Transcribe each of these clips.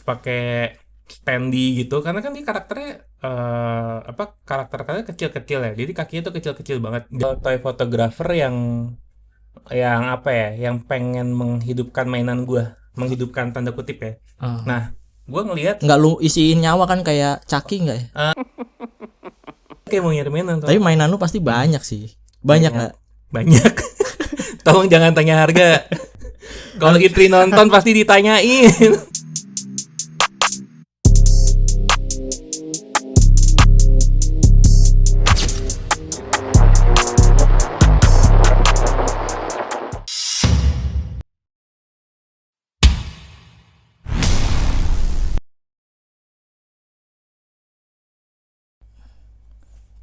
pakai standy gitu karena kan dia karakternya karakternya kecil-kecil ya. Jadi kakinya tuh kecil-kecil banget. Dia toy photographer yang apa ya, yang pengen menghidupkan mainan gua, menghidupkan tanda kutip ya. Ah. Nah, gua ngelihat Nggak lu isiin nyawa kan kayak Chucky nggak ya? kayak mau ngirim mainan tuh. Tapi mainan lu pasti banyak sih. Banyak nggak? Banyak. Tolong jangan tanya harga. Kalau istri nonton pasti ditanyain.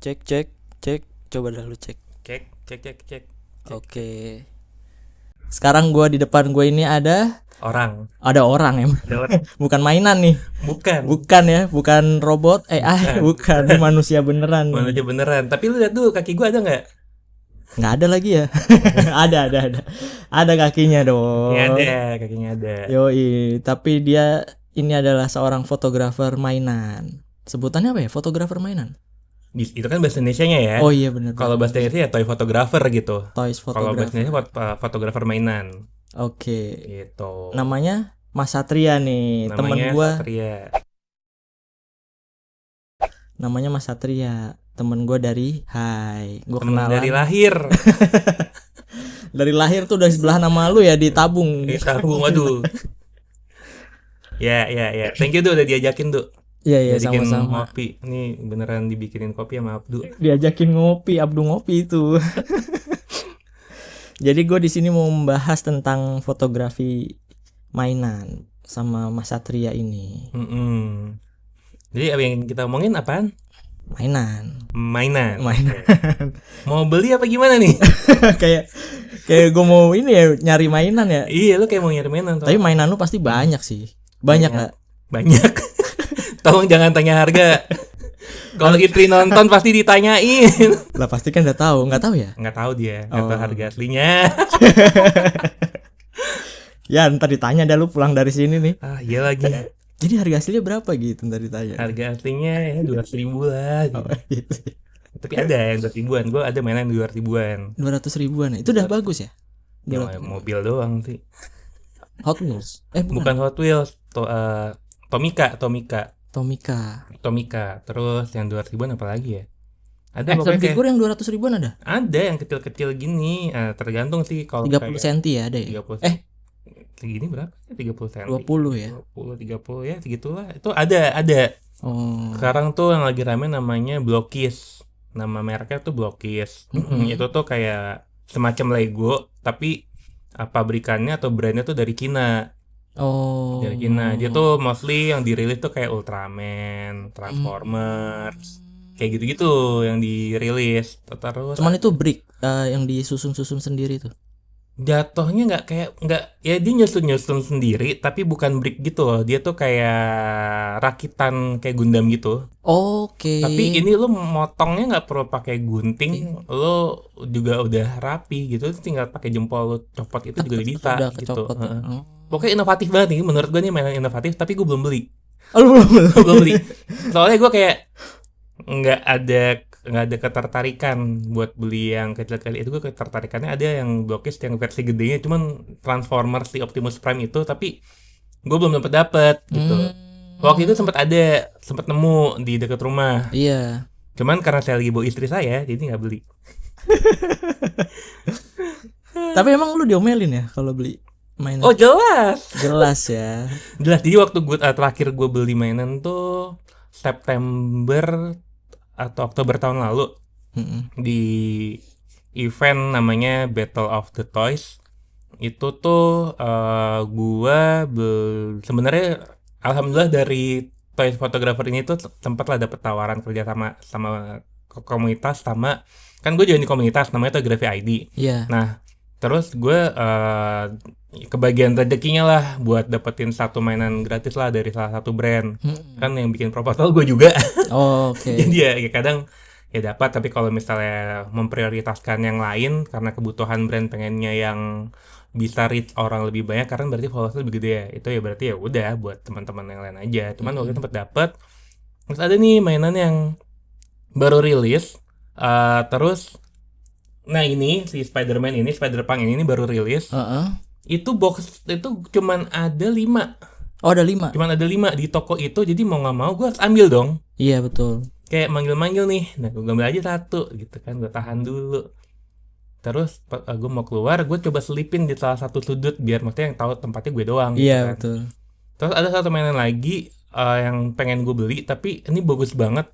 Cek cek cek. Coba dah lu cek. Cek. Oke. Sekarang gua di depan gua ini ada Orang. orang emang. Ada orang. Bukan mainan nih. Bukan. Bukan ya, bukan robot. Bukan. Ini manusia beneran nih. Manusia beneran. Tapi lu lihat dulu kaki gua ada nggak? Nggak ada lagi ya? ada. Ada kakinya dong. Kakinya ada. Yoi, tapi dia ini adalah seorang fotografer mainan. Sebutannya apa ya? Fotografer mainan. Itu kan bahasa Indonesianya ya. Oh iya benar. Kalau bahasa Inggrisnya ya toy photographer gitu. Toys Kalau bahasa photographer. Indonesia fotografer mainan. Oke. Gitu. Namanya Mas Satria nih, temen Namanya gua. Satria. Namanya Mas Satria, temen gua dari Hai. Gua Temen kenalan dari lahir. dari lahir tuh udah sebelah nama lu ya ditabung. Tabung, waduh. Ya. Thank you tuh udah diajakin tuh. Iya Diajakin sama-sama. ngopi. Ini beneran dibikinin kopi sama Abdu. Diajakin ngopi, Abdu ngopi itu. Jadi gue di sini mau membahas tentang fotografi mainan sama Mas Satria ini. Jadi apa yang kita omongin apaan? Mainan. Mainan. Mau Mau beli apa gimana nih? kayak gue mau ini ya nyari mainan ya. Iya, lu kayak mau nyari mainan tuh. Tapi mainan lu pasti banyak sih. Banyak nggak? Banyak. Tolong jangan tanya harga. Kalau istri nonton pasti ditanyain. Lah pasti kan udah tahu, nggak tahu ya? Nggak tahu dia, nggak tahu harga aslinya. Ya ntar ditanya dah lu pulang dari sini nih. Iya lagi. Jadi harga aslinya berapa gitu ntar ditanya. Harga aslinya ya 200.000 lah. Gitu. Gitu. Tapi ada yang 200.000-an. Gue ada mainan 200.000-an. 200.000-an. Itu udah bagus ya? Ya, mobil doang sih. Hot Wheels. Bukan Hot Wheels, Tomica. Terus yang 200.000-an apa lagi ya? Ada pokoknya kayak yang 200.000-an ada? ada yang kecil-kecil gini. Tergantung sih kalau 30 cm ya ada ya? 30 segini berapa? 30 cm. 20 ya? 20, 30 ya segitulah. Itu ada. Oh. Sekarang tuh yang lagi rame namanya Blockis. Nama mereknya tuh Blockis. Itu tuh kayak semacam Lego tapi pabrikannya atau brandnya tuh dari Cina. Oh. Dari Cina. Dia tuh mostly yang dirilis tuh kayak Ultraman, Transformers, kayak gitu-gitu yang dirilis. Terus Cuman itu brick yang disusun-susun sendiri tuh. jatuhnya nggak ya, dia nyusun sendiri tapi bukan brick gitu loh. Dia tuh kayak rakitan kayak Gundam gitu. Oke. Tapi ini lu motongnya nggak perlu pakai gunting, lu juga udah rapi gitu, tinggal pakai jempol lu copot itu juga bisa udah gitu. kecopot. Pokoknya inovatif banget nih, menurut gue nih mainan inovatif, tapi gue belum beli. Oh, lu Belum beli. Soalnya gue kayak nggak ada ketertarikan buat beli yang kecil-kecil itu. Gue ketertarikannya ada yang Blockis yang versi gedenya, cuman Transformers si Optimus Prime itu, tapi gue belum dapet gitu. Waktu itu sempat nemu di dekat rumah. Iya. Cuman karena saya lagi bawa istri saya, jadi nggak beli. Tapi emang lu diomelin ya kalau beli mainan? Oh jelas. Jelas ya. Jelas. Jadi waktu gue terakhir gue beli mainan tuh September atau Oktober tahun lalu di event namanya Battle of the Toys. Itu tuh gue sebenarnya alhamdulillah dari toys photographer ini tuh sempat lah dapet tawaran kerja sama komunitas, sama kan gue join di komunitas namanya tuh Graphic ID. Iya. Nah terus gue kebagian rezekinya lah buat dapetin satu mainan gratis lah dari salah satu brand. Kan yang bikin proposal gue juga. Oke. Jadi ya kadang ya dapat, tapi kalau misalnya memprioritaskan yang lain karena kebutuhan brand pengennya yang bisa reach orang lebih banyak karena berarti followersnya lebih gede ya. Itu ya berarti ya udah buat teman-teman yang lain aja. Cuman waktu itu tempat dapet. Terus ada nih mainan yang baru rilis. Terus nah ini si Spider-Man ini, Spider-Punk ini baru rilis. Itu box itu cuman ada 5. Oh, ada 5. Cuman ada 5 di toko itu, jadi mau nggak mau gue harus ambil dong. Iya, betul. Kayak manggil-manggil nih. Nah, gue ambil aja 1 gitu kan, gue tahan dulu. Terus gue mau keluar, gue coba selipin di salah satu sudut biar maksudnya yang tahu tempatnya gue doang gitu Iya, kan. betul. Terus ada satu mainan lagi yang pengen gue beli, tapi ini bagus banget,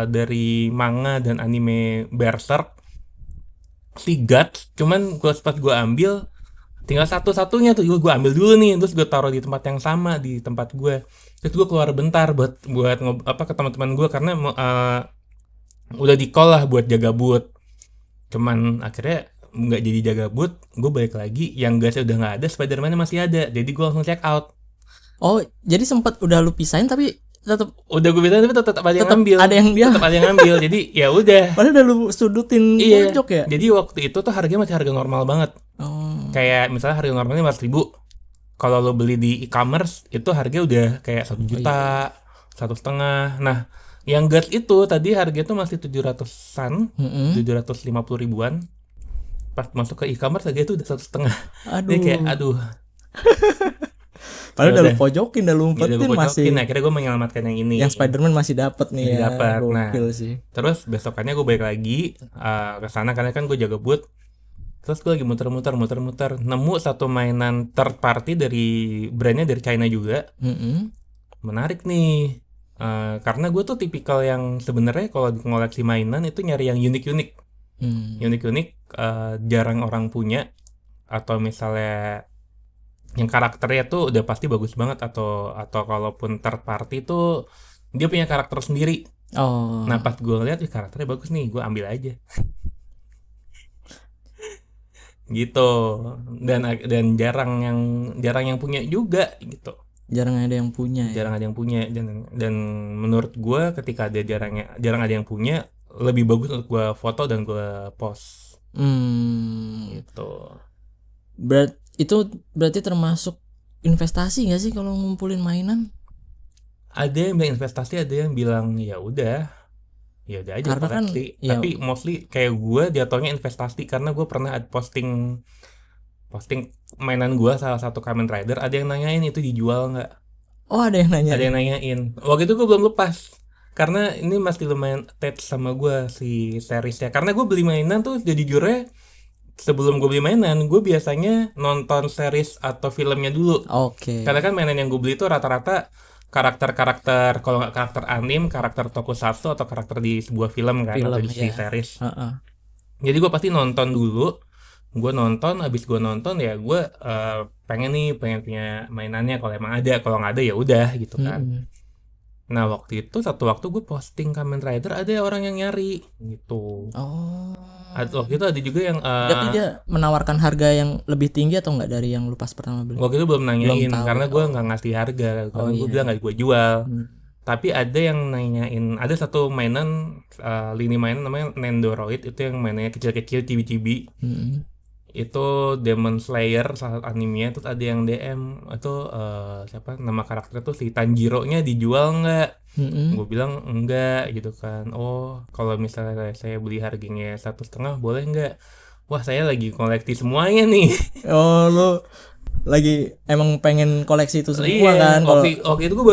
dari manga dan anime Berserk, si Guts. Cuman pas gue ambil tinggal satu-satunya tuh, gue ambil dulu nih, terus gue taruh di tempat yang sama di tempat gue. Terus gue keluar bentar buat ke teman-teman gue karena udah di call lah buat jaga booth. Cuman akhirnya nggak jadi jaga booth, gue balik lagi, yang gasnya udah nggak ada, Spider-Man masih ada, jadi gue langsung check out. Oh, jadi sempat udah lu pisahin tapi tetap udah gue bilang tapi tetap ada yang ngambil. Tetap ada yang ngambil. Jadi ya udah. Padahal udah lu sudutin pojok ya. Jadi waktu itu tuh harganya masih harga normal banget. Kayak misalnya harga normalnya 500.000. Kalau lo beli di e-commerce itu harganya udah kayak 1 juta, 1,5. Nah, yang gas itu tadi harganya tuh masih 700-an, 750 ribuan. Pas masuk ke e-commerce harganya tuh udah 1,5. Jadi kayak aduh. Padahal udah lu pojokin, udah lu umpetin masih. Akhirnya gue menyelamatkan yang ini. Yang Spider-Man masih dapet nih ya. Nah, terus besokannya gue balik lagi ke sana karena kan gue jaga booth. Terus gue lagi muter-muter, nemu satu mainan third party dari brandnya dari China juga. Menarik nih. Karena gue tuh tipikal yang sebenarnya kalau ngoleksi mainan itu nyari yang unik-unik. Unik-unik, jarang orang punya. Atau misalnya yang karakternya tuh udah pasti bagus banget, atau kalaupun third party tuh dia punya karakter sendiri. Nah pas gue lihat karakternya bagus nih, gue ambil aja. Gitu. Dan jarang yang punya juga gitu. Jarang ada yang punya. Jarang ada yang punya, dan menurut gue ketika jarang ada yang punya, lebih bagus untuk gue foto dan gue post. Gitu. Itu berarti termasuk investasi nggak sih kalau ngumpulin mainan? Ada yang bilang investasi, ada yang bilang ya udah aja karena koleksi. Kan, tapi mostly kayak gue jatuhnya investasi karena gue pernah posting mainan gue salah satu Kamen Rider, ada yang nanyain itu dijual nggak? Oh, ada yang nanya. Ada yang nanyain. Waktu itu gue belum lepas karena ini masih lumayan attach sama gue si seriesnya. Karena gue beli mainan tuh jujurnya sebelum gue beli mainan, gue biasanya nonton series atau filmnya dulu. Karena kan mainan yang gue beli itu rata-rata karakter, kalau nggak karakter anime, karakter tokusatsu atau karakter di sebuah film kan, atau di series. Jadi gue pasti nonton dulu. Gue nonton, abis gue nonton ya gue pengen punya mainannya kalau emang ada. Kalau nggak ada ya udah gitu kan. Nah waktu itu satu waktu gue posting Kamen Rider, ada orang yang nyari gitu. Waktu itu ada juga yang tapi dia menawarkan harga yang lebih tinggi atau enggak dari yang lu pas pertama beli? Waktu itu belum nanyain karena gue nggak ngasih harga, karena gue bilang nggak gue jual. Tapi ada yang nanyain, ada satu mainan, lini mainan namanya Nendoroid, itu yang mainannya kecil-kecil, cibi-cibi. Itu Demon Slayer salah animenya. Terus ada yang DM itu siapa nama karakternya tuh si Tanjiro-nya dijual nggak? Gue bilang enggak gitu kan. Oh kalau misalnya saya beli harganya 1,5 boleh nggak? Wah saya lagi koleksi semuanya nih. Oh lo lagi emang pengen koleksi itu semua kan? Waktu itu gue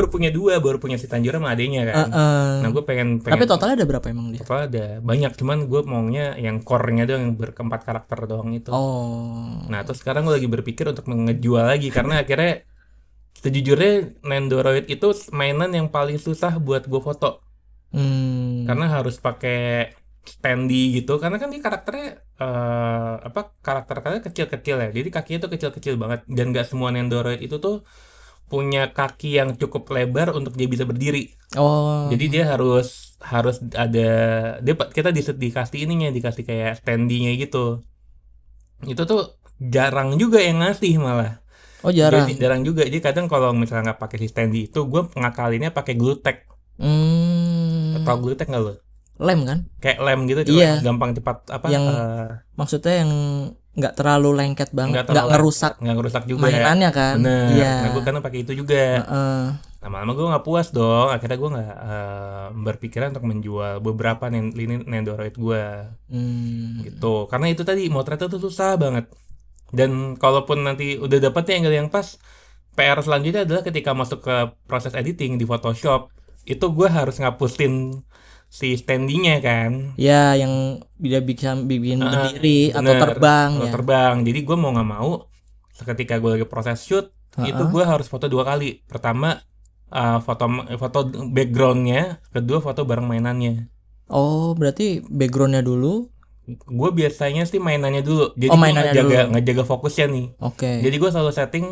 baru punya si Tanjiro sama adenya kan. Nah gue pengen. Tapi totalnya ada berapa emang dia? Totalnya ada banyak, cuman gue maunya yang core-nya doang, yang berkeempat karakter doang itu. Nah terus sekarang gue lagi berpikir untuk mengejual lagi karena akhirnya sejujurnya Nendoroid itu mainan yang paling susah buat gue foto. Karena harus pakai standy gitu, karena kan dia karakternya karakternya kecil-kecil ya, jadi kakinya tuh kecil-kecil banget, dan nggak semua Nendoroid itu tuh punya kaki yang cukup lebar untuk dia bisa berdiri. Jadi dia harus ada, kita dikasih dikasih kayak standy-nya gitu. Itu tuh jarang juga yang ngasih malah. Jarang. Jadi jarang juga. Jadi kadang kalau misalnya nggak pakai si standy itu, gue ngakalinnya pakai glue tack. Atau glue tack nggak lo? Lem kan? Kayak lem gitu, gampang cepat Yang maksudnya yang nggak terlalu lengket banget, nggak ngerusak juga mainannya kan. bener. Iya. Nah gue karena pakai itu juga. Lama-lama gue nggak puas dong, akhirnya gue nggak berpikiran untuk menjual beberapa Nendoroid gue gitu, karena itu tadi motretnya tuh susah banget. Dan kalaupun nanti udah dapet nih angle yang pas, PR selanjutnya adalah ketika masuk ke proses editing di Photoshop, itu gue harus ngapusin si standingnya kan. Ya, yang dia bisa bikin berdiri atau Bener, terbang atau ya. terbang. Jadi gue mau nggak mau, ketika gue lagi proses shoot, itu gue harus foto 2 kali. Pertama foto backgroundnya, kedua foto bareng mainannya. Oh, berarti backgroundnya dulu. Gue biasanya sih mainannya dulu, jadi Oh, gue mainannya dulu. ngejaga fokusnya nih. Oke. Jadi gue selalu setting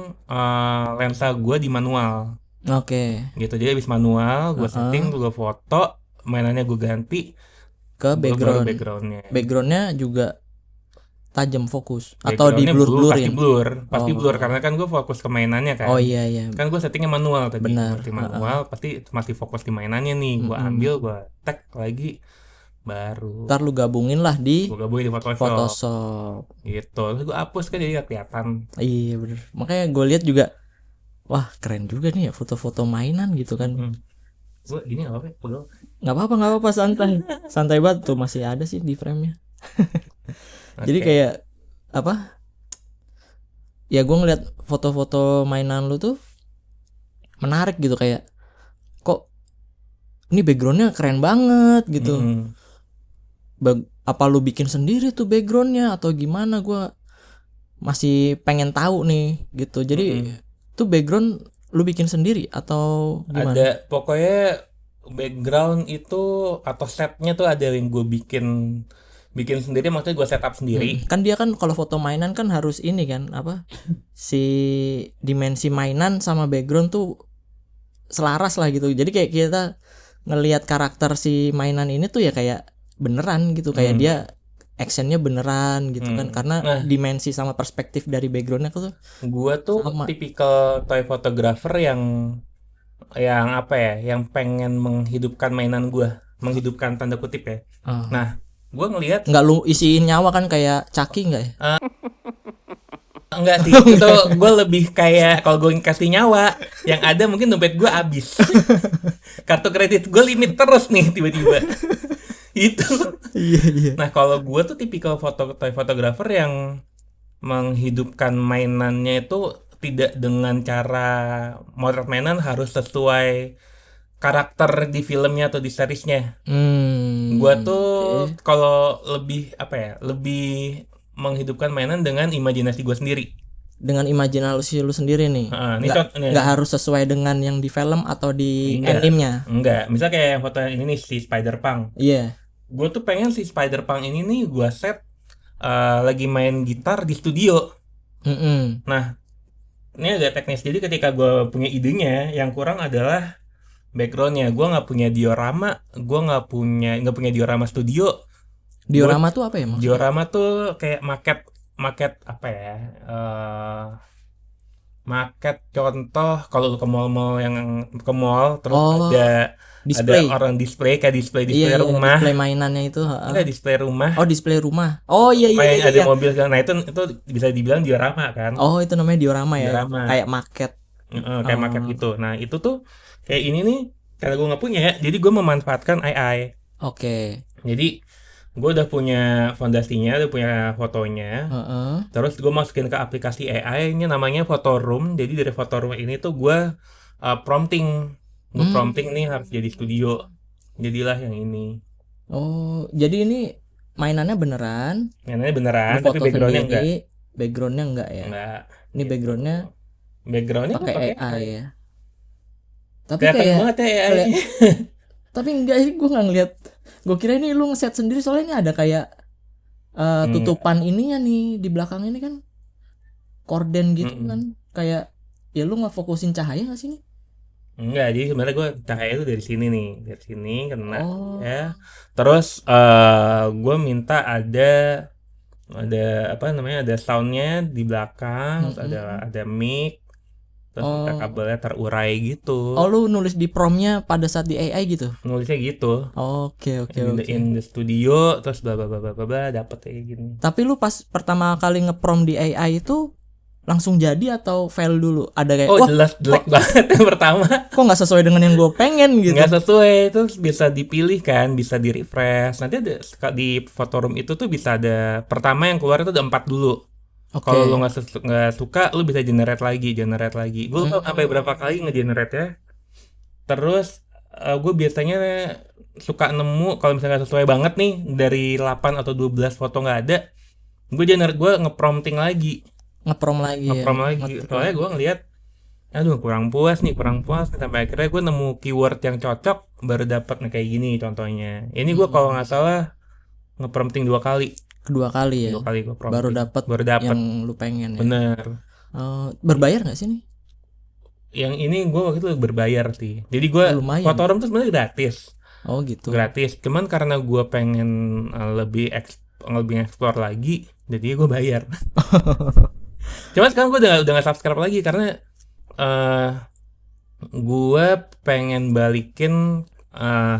lensa gue di manual Oke. gitu. Jadi habis manual gue setting, gue foto, mainannya gue ganti Ke baru background. backgroundnya. Backgroundnya juga tajam fokus atau di Backgroundnya blur-blurin. pasti blur karena kan gue fokus ke mainannya kan. Oh iya iya. Kan gue settingnya manual tadi. Benar. Berarti manual pasti masih fokus di mainannya nih. Gue ambil, gue tag lagi, baru Ntar lu gabungin lah di gue gabungin di Photoshop. gitu. Terus gue hapus kan, jadi gak kelihatan. Iya bener. Makanya gue lihat juga, wah keren juga nih ya foto-foto mainan gitu kan. Gue gini gak apa-apa, pegel. Nggak apa-apa, santai. Santai banget tuh, masih ada sih di frame-nya. Jadi kayak apa? Ya gue ngeliat foto-foto mainan lu tuh menarik gitu, kayak kok ini backgroundnya keren banget gitu. Apa lu bikin sendiri tuh backgroundnya atau gimana? Gue masih pengen tahu nih gitu. Jadi tuh background lu bikin sendiri atau gimana? Ada, pokoknya background itu atau setnya tuh ada yang gue bikin sendiri, maksudnya gue setup sendiri. Kan dia kan kalau foto mainan kan harus ini kan apa, si dimensi mainan sama background tuh selaras lah gitu. Jadi kayak kita ngelihat karakter si mainan ini tuh ya kayak beneran gitu, kayak dia actionnya beneran gitu kan, karena dimensi sama perspektif dari backgroundnya tuh. Gue tuh tipikal toy photographer yang apa ya, yang pengen menghidupkan mainan gue, menghidupkan tanda kutip ya. Nah gue ngelihat nggak lu isiin nyawa kan kayak Chucky nggak ya? Enggak sih, itu gue lebih kayak kalau gue kasih nyawa, yang ada mungkin dompet gue habis. Kartu kredit gue limit terus nih tiba-tiba. Itu. Iya. Nah kalau gue tuh tipikal toy photographer yang menghidupkan mainannya itu tidak dengan cara motret mainan harus sesuai karakter di filmnya atau di seriesnya. Gue tuh kalau lebih apa ya, lebih menghidupkan mainan dengan imajinasi gue sendiri. Dengan imajinasi lu sendiri nih. Nggak harus sesuai dengan yang di film atau di animenya. Enggak. Misal kayak foto yang ini nih, si Spider-Punk. Iya. Gue tuh pengen si Spider-Punk ini nih gue set lagi main gitar di studio. Nah, ini agak teknis. Jadi ketika gue punya idenya, yang kurang adalah backgroundnya. Gue nggak punya diorama, gue nggak punya diorama studio. Diorama tuh apa ya maksudnya? Diorama tuh kayak maket apa ya? Maket contoh kalau lu ke mall-mall, yang ke mall terus ada orang display kayak display rumah. Display mainannya itu. Enggak, display rumah. Oh, display rumah. Oh iya. Ada mobil. Nah itu bisa dibilang diorama kan? Oh, itu namanya diorama ya. Kayak maket. Kayak maket gitu. Nah itu tuh kayak ini nih, karena gue nggak punya, jadi gue memanfaatkan AI. Oke. Jadi gue udah punya fondasinya, udah punya fotonya. Terus gue masukin ke aplikasi AI, ini namanya Photoroom. Jadi dari Photoroom ini tuh gue prompting. Gue prompting nih harus jadi studio. Jadilah yang ini. Oh, jadi ini mainannya beneran. Mainannya beneran, tapi backgroundnya enggak. Backgroundnya enggak ya? Enggak. Ini backgroundnya pakai AI ya. Tapi kayak banget ya AI. Tapi enggak sih, gue nggak ngeliat. Gue kira ini lu ngeset sendiri, soalnya ini ada kayak tutupan ininya nih di belakang ini kan, korden gitu kan, kayak ya lu nggak fokusin cahaya nggak sih nih? Enggak, jadi sebenarnya gue cahaya itu dari sini nih, dari sini kena ya. Terus gue minta ada apa namanya, ada soundnya di belakang, terus ada mic, terus kita kabelnya terurai gitu. Oh, lu nulis di promnya pada saat di AI gitu? Nulisnya gitu. Oke. In the studio, terus bla bla bla bla bla, dapet kayak gini. Tapi lu pas pertama kali ngeprom di AI itu langsung jadi atau fail dulu? Ada kayak jelas jelek banget yang pertama. Kok nggak sesuai dengan yang gue pengen gitu? Nggak sesuai, itu bisa dipilih kan, bisa di refresh. Nanti ada di fotorum itu tuh bisa ada pertama yang keluar itu ada 4 dulu. Kalau lu nggak suka, lu bisa generate lagi. Gue lupa sampai berapa kali nge-generate ya. Terus gue biasanya suka nemu kalau misalnya sesuai banget nih dari 8 atau 12 foto nggak ada, gue nge-prompting lagi. Ngeprom lagi. Soalnya gue ngeliat aduh kurang puas sampai akhirnya gue nemu keyword yang cocok baru dapat kayak gini contohnya. Ini gue kalau nggak salah nge-prompting 2 kali. Kedua kali ya. 2 kali gue prompting. Baru dapat yang lu pengen ya. Bener. Berbayar nggak sih nih? Yang ini gue waktu itu berbayar sih. Jadi gue fotorum tuh sebenarnya gratis. Oh gitu. Gratis. Cuman karena gue pengen lebih explore lagi, jadi gue bayar. Cuman sekarang gue udah nggak subscribe lagi karena gue pengen balikin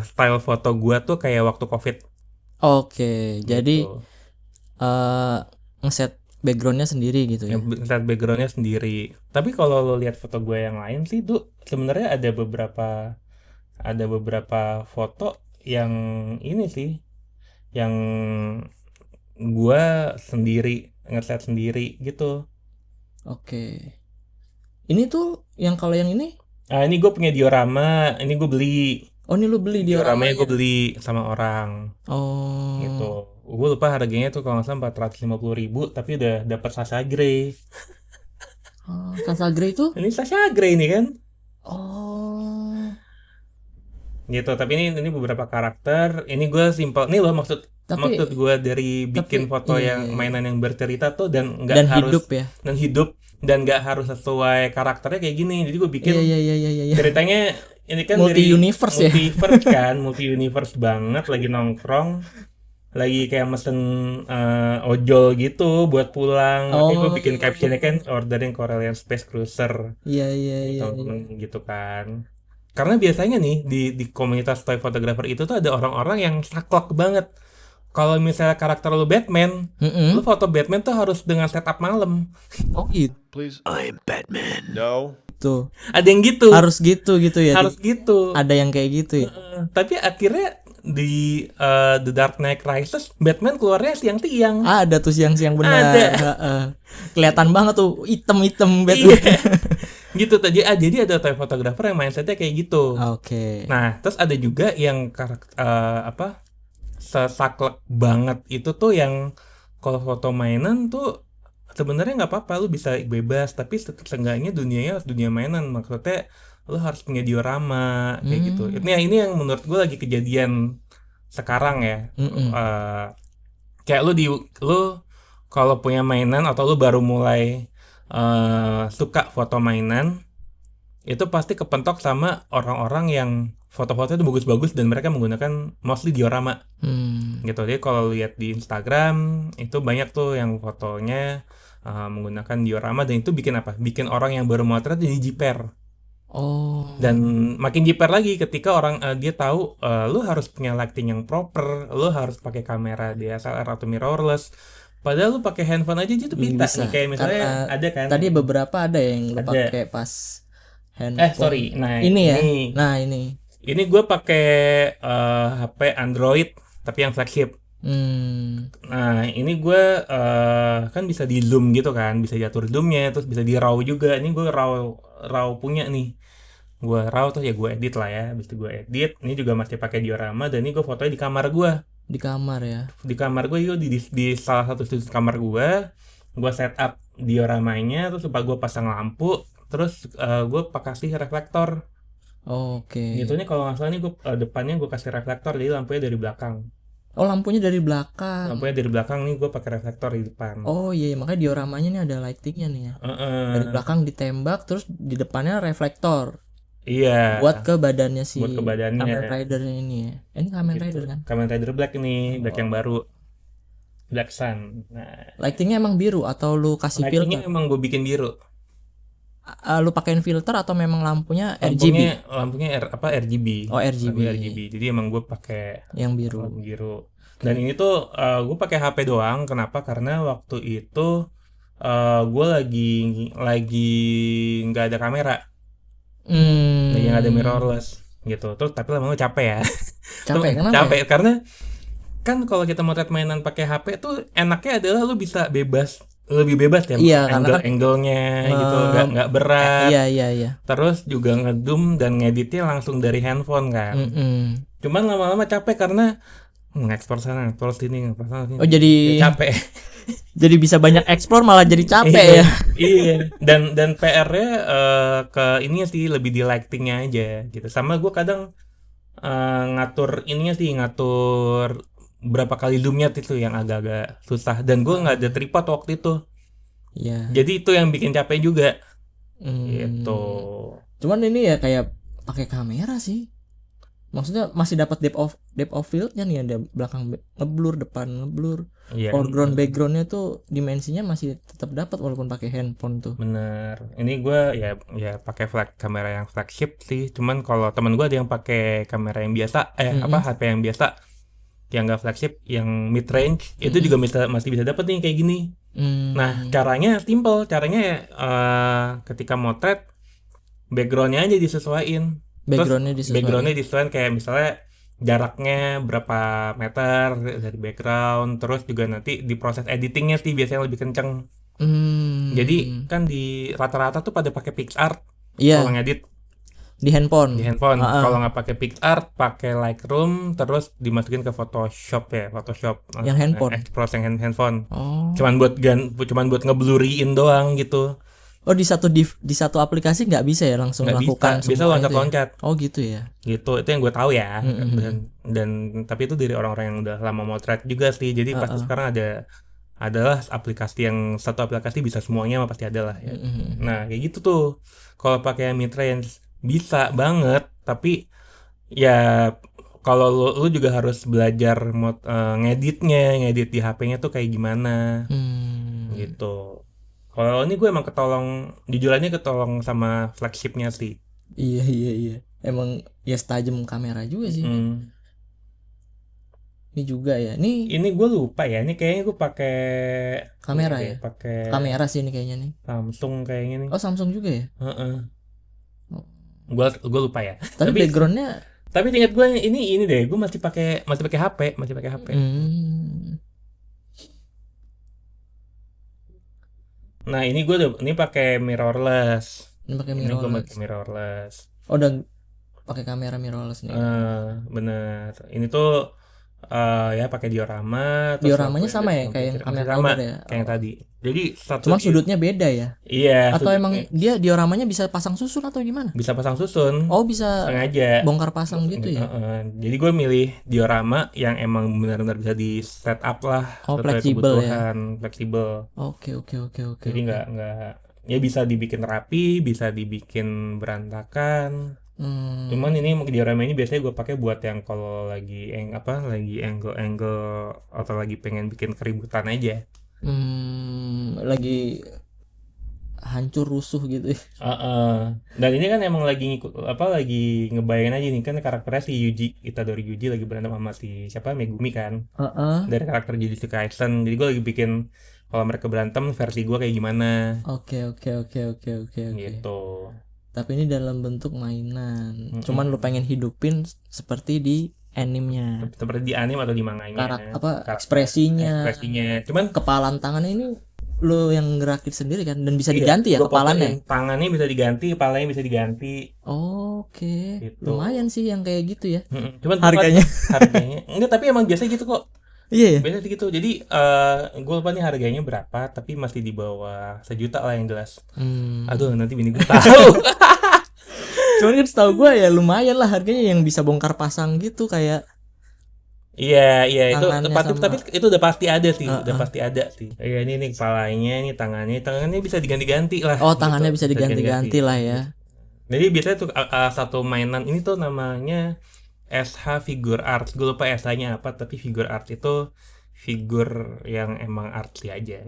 style foto gue tuh kayak waktu COVID. Oke, jadi ngeset backgroundnya sendiri gitu ya. Ngeset backgroundnya sendiri. Tapi kalau lo lihat foto gue yang lain sih tuh sebenarnya ada beberapa foto yang ini sih, yang gue sendiri ngeset sendiri gitu. Oke. Ini tuh kalau yang ini? Ini gue punya diorama, ini gue beli. Oh, ini lu beli dioramanya? Gue beli sama orang. Oh. Gitu. Gue lupa harganya tuh kalau nggak salah 450.000, tapi udah dapat Sasha Grey. Sasha Grey itu? Ini Sasha Grey nih kan? Oh. Gitu. Tapi ini beberapa karakter. Ini gue simple. Nih loh maksud gue dari bikin foto yang mainan yang bercerita tuh dan nggak harus hidup ya. Dan hidup dan nggak harus sesuai karakternya kayak gini. Jadi gue bikin ceritanya ini kan multi-universe ya. Multi universe banget, lagi nongkrong, lagi kayak mesen ojol gitu buat pulang. Makanya gue bikin captionnya kan ordering Corellian Space Cruiser. Iya. Gitu kan. Karena biasanya nih di komunitas toy photographer itu tuh ada orang-orang yang saklek banget. Kalau misalnya karakter lu Batman, lu foto Batman tuh harus dengan setup malam. Oh gitu. Please, I'm Batman. No. Tuh. Ada yang gitu. Harus gitu ya. Harus gitu. Ada yang kayak gitu ya. Tapi akhirnya di The Dark Knight Rises Batman keluarnya siang-siang. Ada tuh siang-siang benar. Ada. Kelihatan banget tuh hitam-hitam Batman. Gitu tadi. Jadi ada toy photographer yang mindsetnya kayak gitu. Oke. Nah, terus ada juga yang sesaklek banget itu tuh yang kalau foto mainan tuh sebenarnya nggak apa-apa, lu bisa bebas, tapi seenggaknya dunianya harus dunia mainan. Maksudnya lu harus punya diorama kayak gitu. Ini yang menurut gue lagi kejadian sekarang ya. Kayak lu kalau punya mainan atau lu baru mulai suka foto mainan, itu pasti kepentok sama orang-orang yang foto-fotonya itu bagus-bagus dan mereka menggunakan mostly diorama. Gitu. Jadi kalau lihat di Instagram itu banyak tuh yang fotonya menggunakan diorama, dan itu bikin apa? Bikin orang yang baru motret jadi jiper. Dan makin jiper lagi ketika orang dia tahu lu harus punya lighting yang proper, lu harus pakai kamera DSLR atau mirrorless. Padahal lu pakai handphone aja itu bisa. Nih, kayak misalnya ada kan. Tadi beberapa ada yang lu pakai pas handphone. Ini gue pakai HP Android tapi yang flagship. Nah ini gue kan bisa di zoom gitu kan, bisa diatur zoomnya, terus bisa di raw juga. Ini gue raw punya nih, gue raw terus ya gue edit lah ya. Habis itu gue edit. Ini juga masih pakai diorama, dan ini gue fotonya di kamar gue. Di kamar ya? Di kamar gue itu di salah satu sudut kamar gue setup dioramanya, terus lupa gue pasang lampu, terus gue kasih reflektor. Oke. Gitunya kalau nggak salah nih gue depannya gue kasih reflektor, jadi lampunya dari belakang. Oh, lampunya dari belakang. Lampunya dari belakang nih, gue pakai reflektor di depan. Oh iya, makanya dioramanya nih ada lightingnya nih ya. Dari belakang ditembak, terus di depannya reflektor. Iya. Buat ke badannya si Kamen Rider ini ya. Ini Kamen Rider kan? Kamen Rider Black ini, Black yang baru. Black Sun. Nah, lightingnya emang biru atau lu kasih filter? Lightingnya emang gue bikin biru. lu pakein filter atau memang lampunya RGB? Lampunya RGB. Oh, RGB. Lampu RGB. Jadi emang gue pakai yang biru. lampu biru. Dan ini tuh gue pakai HP doang. Kenapa? Karena waktu itu gue lagi nggak ada kamera. Lagi nggak ada mirrorless gitu. Terus tapi lama-lama capek ya. Capek kenapa? Capek karena kan kalau kita motret mainan pakai HP tuh enaknya adalah lu bisa lebih bebas ya, iya, angle-nya gitu, nggak berat. Iya. Terus juga ngezoom dan ngeditnya langsung dari handphone kan. Cuman lama-lama capek karena ngekspor sana, ngekspor sini. Oh jadi capek. Jadi bisa banyak eksplor malah jadi capek ya. Iya. Dan PR-nya ke ini sih lebih di lighting-nya aja gitu. Sama gue kadang ngatur berapa kali zoomnya itu yang agak-agak susah, dan gue nggak ada tripod waktu itu. Iya. Jadi itu yang bikin capek juga. Gitu. Cuman ini ya kayak pakai kamera sih. Maksudnya masih dapat depth of field-nya nih, ada belakang ngeblur, depan ngeblur. Iya. Foreground background-nya tuh dimensinya masih tetap dapat walaupun pakai handphone tuh. Bener. Ini gue ya pakai kamera yang flagship sih. Cuman kalau teman gue ada yang pakai kamera yang biasa, HP yang biasa, yang nggak flagship, yang mid range, itu juga masih bisa dapat nih kayak gini. Nah caranya simple, caranya ketika motret backgroundnya aja disesuaiin. Backgroundnya disesuaiin kayak misalnya jaraknya berapa meter dari background, terus juga nanti di proses editingnya sih biasanya lebih kenceng. Jadi kan di rata-rata tuh pada pakai PicsArt kalau ngedit di handphone. Kalau nggak pakai PicsArt, pakai Lightroom, terus dimasukin ke Photoshop yang handphone. Expose yang handphone. Cuman buat ngeblurryin doang gitu. Oh di satu aplikasi nggak bisa ya langsung melakukan bisa loncat-loncat. Ya? Oh gitu ya. Gitu, itu yang gue tahu ya. Dan tapi itu dari orang-orang yang udah lama motret juga sih. Jadi pasti sekarang adalah satu aplikasi bisa semuanya, pasti ada lah ya. Nah kayak gitu tuh. Kalau pakai mid range bisa banget, tapi ya kalau lu juga harus belajar ngedit di HP-nya tuh kayak gimana. Gitu. Kalau ini gue emang jujurannya ketolong sama flagshipnya sih. Iya. Emang ya setajam kamera juga sih. Ini juga ya. Ini gue lupa ya. Ini kayaknya gue pakai kamera ya. Pakai kamera sih ini kayaknya nih. Samsung kayaknya nih. Oh Samsung juga ya. Gue lupa ya. Tapi backgroundnya. Tapi ingat gue ini deh. Gue masih pakai HP. Nah ini pakai mirrorless. Ini gue pakai mirrorless. Oh udah pakai kamera mirrorless nih. Bener. Ini tuh ya pakai diorama. Dioramanya sama ya kayak yang kamera outdoor ya. Kayak yang tadi. Jadi cuma sudutnya beda ya. Iya. Atau emang dia dioramanya bisa pasang susun atau gimana? Bisa pasang susun. Oh bisa. Sengaja. Bongkar pasang gitu ya. Jadi gue milih diorama yang emang benar-benar bisa di set up lah. Oh fleksibel ya. Fleksibel. Oke. Jadi nggak ya bisa dibikin rapi, bisa dibikin berantakan. Cuman ini diorama ini biasanya gue pakai buat yang kalau lagi angle atau lagi pengen bikin keributan aja. Lagi hancur rusuh gitu. Dan ini kan emang lagi ngebayangin aja nih, kan karakternya si Itadori Yuji lagi berantem sama si Megumi kan. Dari karakter Jujutsu Kaisen. Jadi gue lagi bikin kalau mereka berantem versi gue kayak gimana. Oke. Gitu. Tapi ini dalam bentuk mainan. Cuman lu pengen hidupin seperti di animenya. Seperti di anime atau di manganya. Ekspresinya. Cuman kepalan tangannya ini lu yang gerakin sendiri kan, dan bisa diganti ya kepalannya. Tangannya bisa diganti, kepalanya bisa diganti. Oke. Gitu. Lumayan sih yang kayak gitu ya. Cuman harganya enggak, tapi emang biasa gitu kok. Iya. Biasa gitu. Jadi gue lupa nih harganya berapa, tapi masih di bawah 1 juta lah yang jelas. Aduh, nanti bini gue tahu. Cuman kan setahu gue ya lumayan lah harganya, yang bisa bongkar pasang gitu kayak. Iya itu tapi itu udah pasti ada sih, Iya ini kepalanya, ini tangannya bisa diganti-ganti lah. Oh tangannya gitu. Bisa diganti-ganti lah ya. Jadi biasanya tuh satu mainan ini tuh namanya SH Figure Arts. Gue lupa SH-nya apa, tapi Figure Arts itu figur yang emang artsy aja.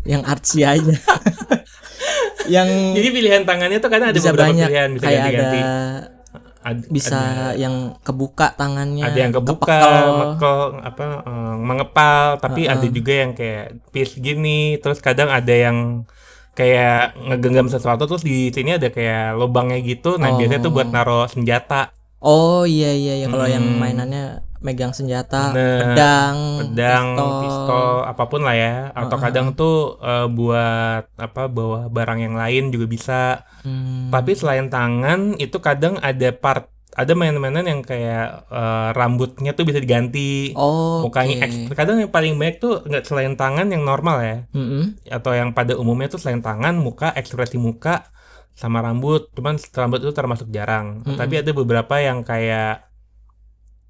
yang artsy aja. Yang Jadi pilihan tangannya tuh kadang ada bisa beberapa banyak, pilihan, bisa kayak ganti-ganti. bisa yang kebuka tangannya, Ada yang kebuka, kepekel. mengepal, tapi ada juga yang kayak piece gini. Terus kadang ada yang kayak ngegenggam sesuatu, terus di sini ada kayak lubangnya gitu. Nah, biasanya tuh buat naruh senjata. Oh iya. Kalau yang mainannya megang senjata, Bener. pedang, Pistol, apapun lah ya. Atau kadang tuh buat bawa barang yang lain juga bisa. Tapi selain tangan itu kadang ada mainan-mainan yang kayak rambutnya tuh bisa diganti, mukanya kadang yang paling banyak tuh nggak selain tangan yang normal ya, atau yang pada umumnya tuh selain tangan, muka, ekspresi muka sama rambut. Cuman rambut itu termasuk jarang. Tapi ada beberapa yang kayak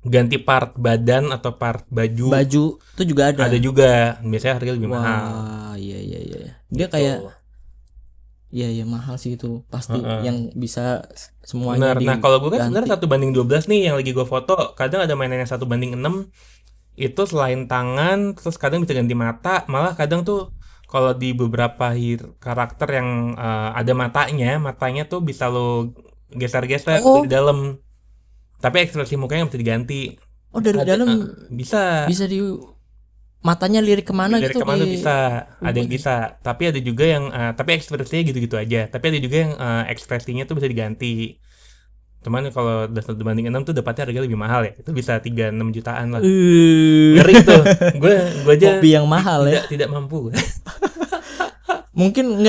ganti part badan atau part baju itu juga ada. Ada juga, biasanya harganya lebih mahal. Wah, iya. Dia kayak Iya mahal sih itu pasti yang bisa semuanya. Benar. Nah, kalau gue kan sebenarnya 1:12 nih yang lagi gue foto. Kadang ada mainan yang 1:6. Itu selain tangan, terus kadang bisa ganti mata. Malah kadang tuh kalau di beberapa karakter yang ada matanya tuh bisa lo geser-geser dari dalam. Tapi ekspresi mukanya bisa diganti. Oh, dari dalam bisa di matanya lirik kemana lirik gitu kemana bisa, ada yang bisa. Tapi ada juga yang tapi ekspresinya gitu-gitu aja. Tapi ada juga yang ekspresinya tuh bisa diganti. Cuman kalau udah 1:6 tuh dapatnya harga lebih mahal ya. Itu bisa 3-6 jutaan lah. Ngeri tuh. Gue aja hobi yang mahal tidak mampu. Mungkin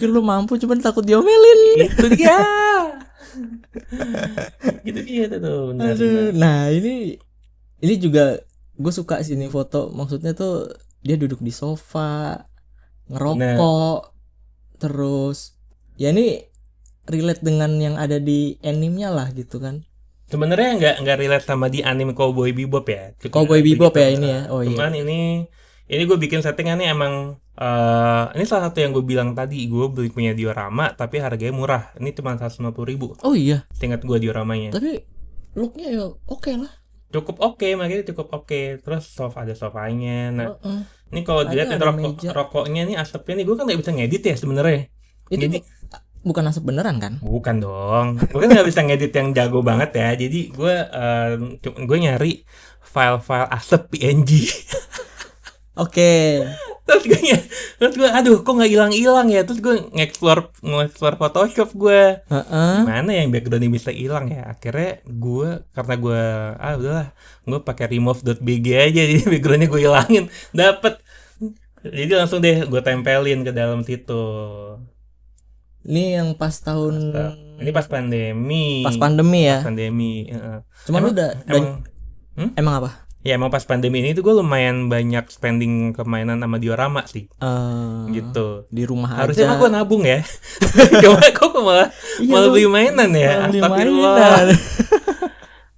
lu mampu, cuman takut diomelin. Itu dia. Gitu dia tuh. Benar. Nah, ini juga gue suka sih ini foto. Maksudnya tuh dia duduk di sofa, ngerokok, terus ya ini relate dengan yang ada di animenya lah gitu kan. Sebenarnya nggak relate sama di anime Cowboy Bebop ya. Cowboy Bebop ya ini ya. Oh cuman iya. Ini gue bikin settingannya emang ini salah satu yang gue bilang tadi, gue beli punya diorama tapi harganya murah. Ini cuma 150.000. Oh iya. Ingat gue dioramanya. Tapi looknya ya oke lah. Cukup oke, makanya cukup oke. Terus ada sofanya. Nah, ini kalau dilihat rokoknya nih, asapnya nih, gue kan nggak bisa ngedit ya sebenarnya. Jadi bukan asap beneran kan? Bukan dong. Gue kan nggak bisa ngedit yang jago banget ya. Jadi gue nyari file-file asap PNG. Oke. Terus gue aduh kok nggak hilang ya. Terus gue nge-explore Photoshop gue. Gimana yang backgroundnya bisa hilang ya. Akhirnya karena gue udahlah, gue pakai remove.bg aja. Jadi backgroundnya gue hilangin. Dapet. Jadi langsung deh gue tempelin ke dalam situ. Ini yang pas tahun ini pas pandemi. Pas pandemi ya. Pas pandemi. Cuman emang apa? Ya emang pas pandemi ini tuh gue lumayan banyak spending ke mainan sama diorama sih. Gitu. Di rumah harusnya aja. Harusnya aku nabung ya. Kok malah beli mainan ya. Astagfirullah.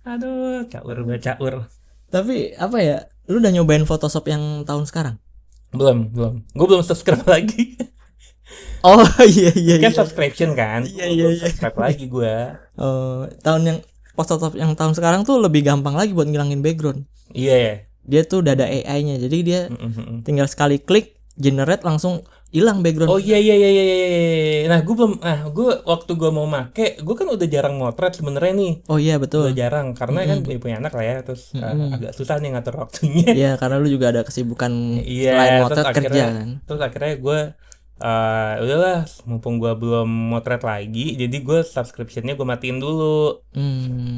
Aduh, caur. Tapi apa ya? Lu udah nyobain Photoshop yang tahun sekarang? Belum. Gue belum subscribe lagi. Oh iya. Kan subscription kan. Iya. Subscribe lagi gue. Tahun yang Photoshop yang tahun sekarang tuh lebih gampang lagi buat ngilangin background. Iya ya. Dia tuh udah ada AI-nya. Jadi dia tinggal sekali klik generate langsung hilang background. Oh iya. Nah, gue waktu gue mau make, gue kan udah jarang motret sebenarnya nih. Oh iya betul. Udah jarang karena kan punya anak lah ya, terus agak susah nih ngatur waktunya. Iya, karena lu juga ada kesibukan selain motret kerja kan. Terus akhirnya gue udahlah, mumpung gue belum motret lagi, jadi gue subscriptionnya gue matiin dulu.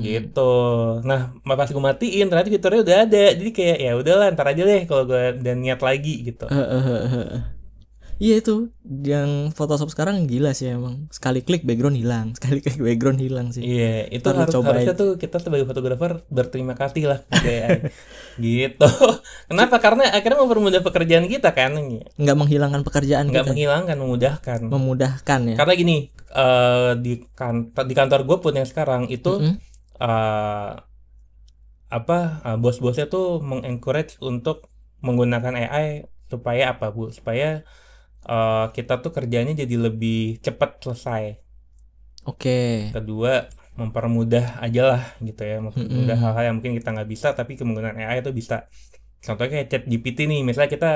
Gitu. Nah, pas gue matiin ternyata fiturnya udah ada, jadi kayak ya udahlah ntar aja deh kalau gue udah niat lagi gitu. Iya itu yang Photoshop sekarang gila sih emang. Sekali klik background hilang sih. Iya, itu harusnya tuh kita sebagai fotografer berterima kasih lah kayak gitu. Kenapa? Karena akhirnya mempermudah pekerjaan kita kan. Nggak menghilangkan pekerjaan kita. Nggak menghilangkan, memudahkan ya. Karena gini, di kantor gue pun yang sekarang itu bos-bosnya tuh mengencourage untuk menggunakan AI supaya supaya kita tuh kerjanya jadi lebih cepat selesai. Oke. Kedua, mempermudah aja lah gitu ya, mempermudah hal-hal yang mungkin kita nggak bisa tapi kemungkinan AI itu bisa. Contohnya kayak ChatGPT nih, misalnya kita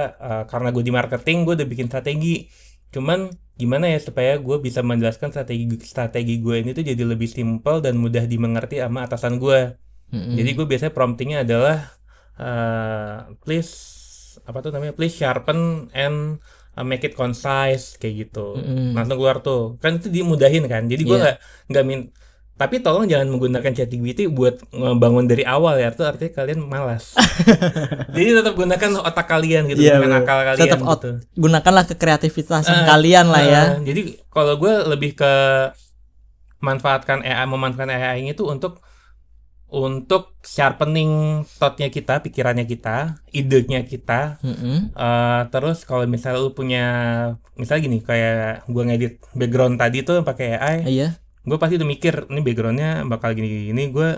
karena gue di marketing, gue udah bikin strategi. Cuman gimana ya supaya gue bisa menjelaskan strategi gue ini tuh jadi lebih simpel dan mudah dimengerti sama atasan gue. Jadi gue biasanya promptingnya adalah please apa tuh namanya, please sharpen and make it concise kayak gitu. Langsung keluar tuh. Kan itu dimudahin kan. Jadi gue nggak tapi tolong jangan menggunakan ChatGPT buat ngebangun dari awal ya, itu artinya kalian malas. Jadi tetap gunakan otak kalian gitu, gunakan akal kalian tetap gitu. Gunakanlah kekreativitasan kalian lah ya. Jadi kalau gue lebih ke memanfaatkan AI ini tuh untuk sharpening thought-nya kita, pikirannya kita, idenya kita. Terus kalau misalnya lu punya, misalnya gini, kayak gue ngedit background tadi tuh pakai AI. Iya. Gue pasti udah mikir ini backgroundnya bakal gini-gini, gue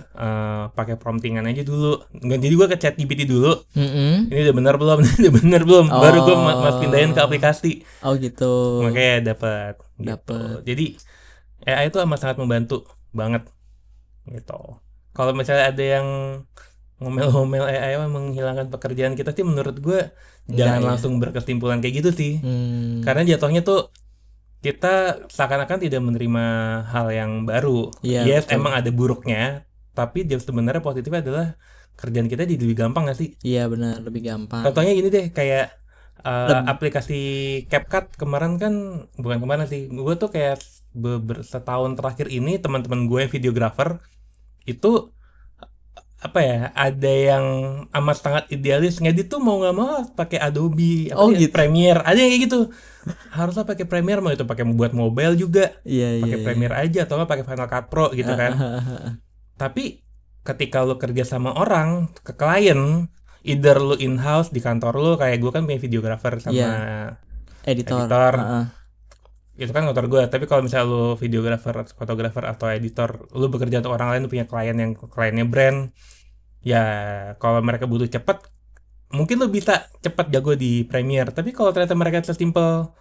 pakai promptingan aja dulu. Jadi gue ke ChatGPT dulu. Ini udah bener belum? Ini udah bener belum? Baru gue pindahin ke aplikasi. Oh gitu. Makanya dapat. Jadi AI itu amat sangat membantu banget gitu. Kalau misalnya ada yang ngomel-ngomel AI menghilangkan pekerjaan kita sih, menurut gue jangan langsung berkesimpulan kayak gitu sih. Karena jatuhnya tuh kita seakan-akan tidak menerima hal yang baru. Yes, emang ada buruknya, tapi sebenarnya positifnya adalah kerjaan kita jadi lebih gampang gak sih? Iya benar, lebih gampang. Contohnya gini deh, kayak aplikasi CapCut kemarin kan, bukan kemarin sih, gue tuh kayak setahun terakhir ini teman-teman gue yang videographer itu apa ya, ada yang amat sangat idealis ngedit tuh mau nggak mau pakai Adobe gitu. Premiere, ada yang kayak gitu, harusnya pakai Premiere, mau itu pakai buat mobile juga, pakai Premiere aja atau nggak pakai Final Cut Pro gitu kan. Tapi ketika lo kerja sama orang, ke klien, either lo in house di kantor lo, kayak gue kan punya videographer sama editor. Itu kan kantor gue. Tapi kalau misalnya lo videographer, fotografer atau editor, lo bekerja untuk orang lain, lo punya klien yang kliennya brand, ya kalau mereka butuh cepat, mungkin lo bisa cepat jago di Premiere. Tapi kalau ternyata mereka sesimpel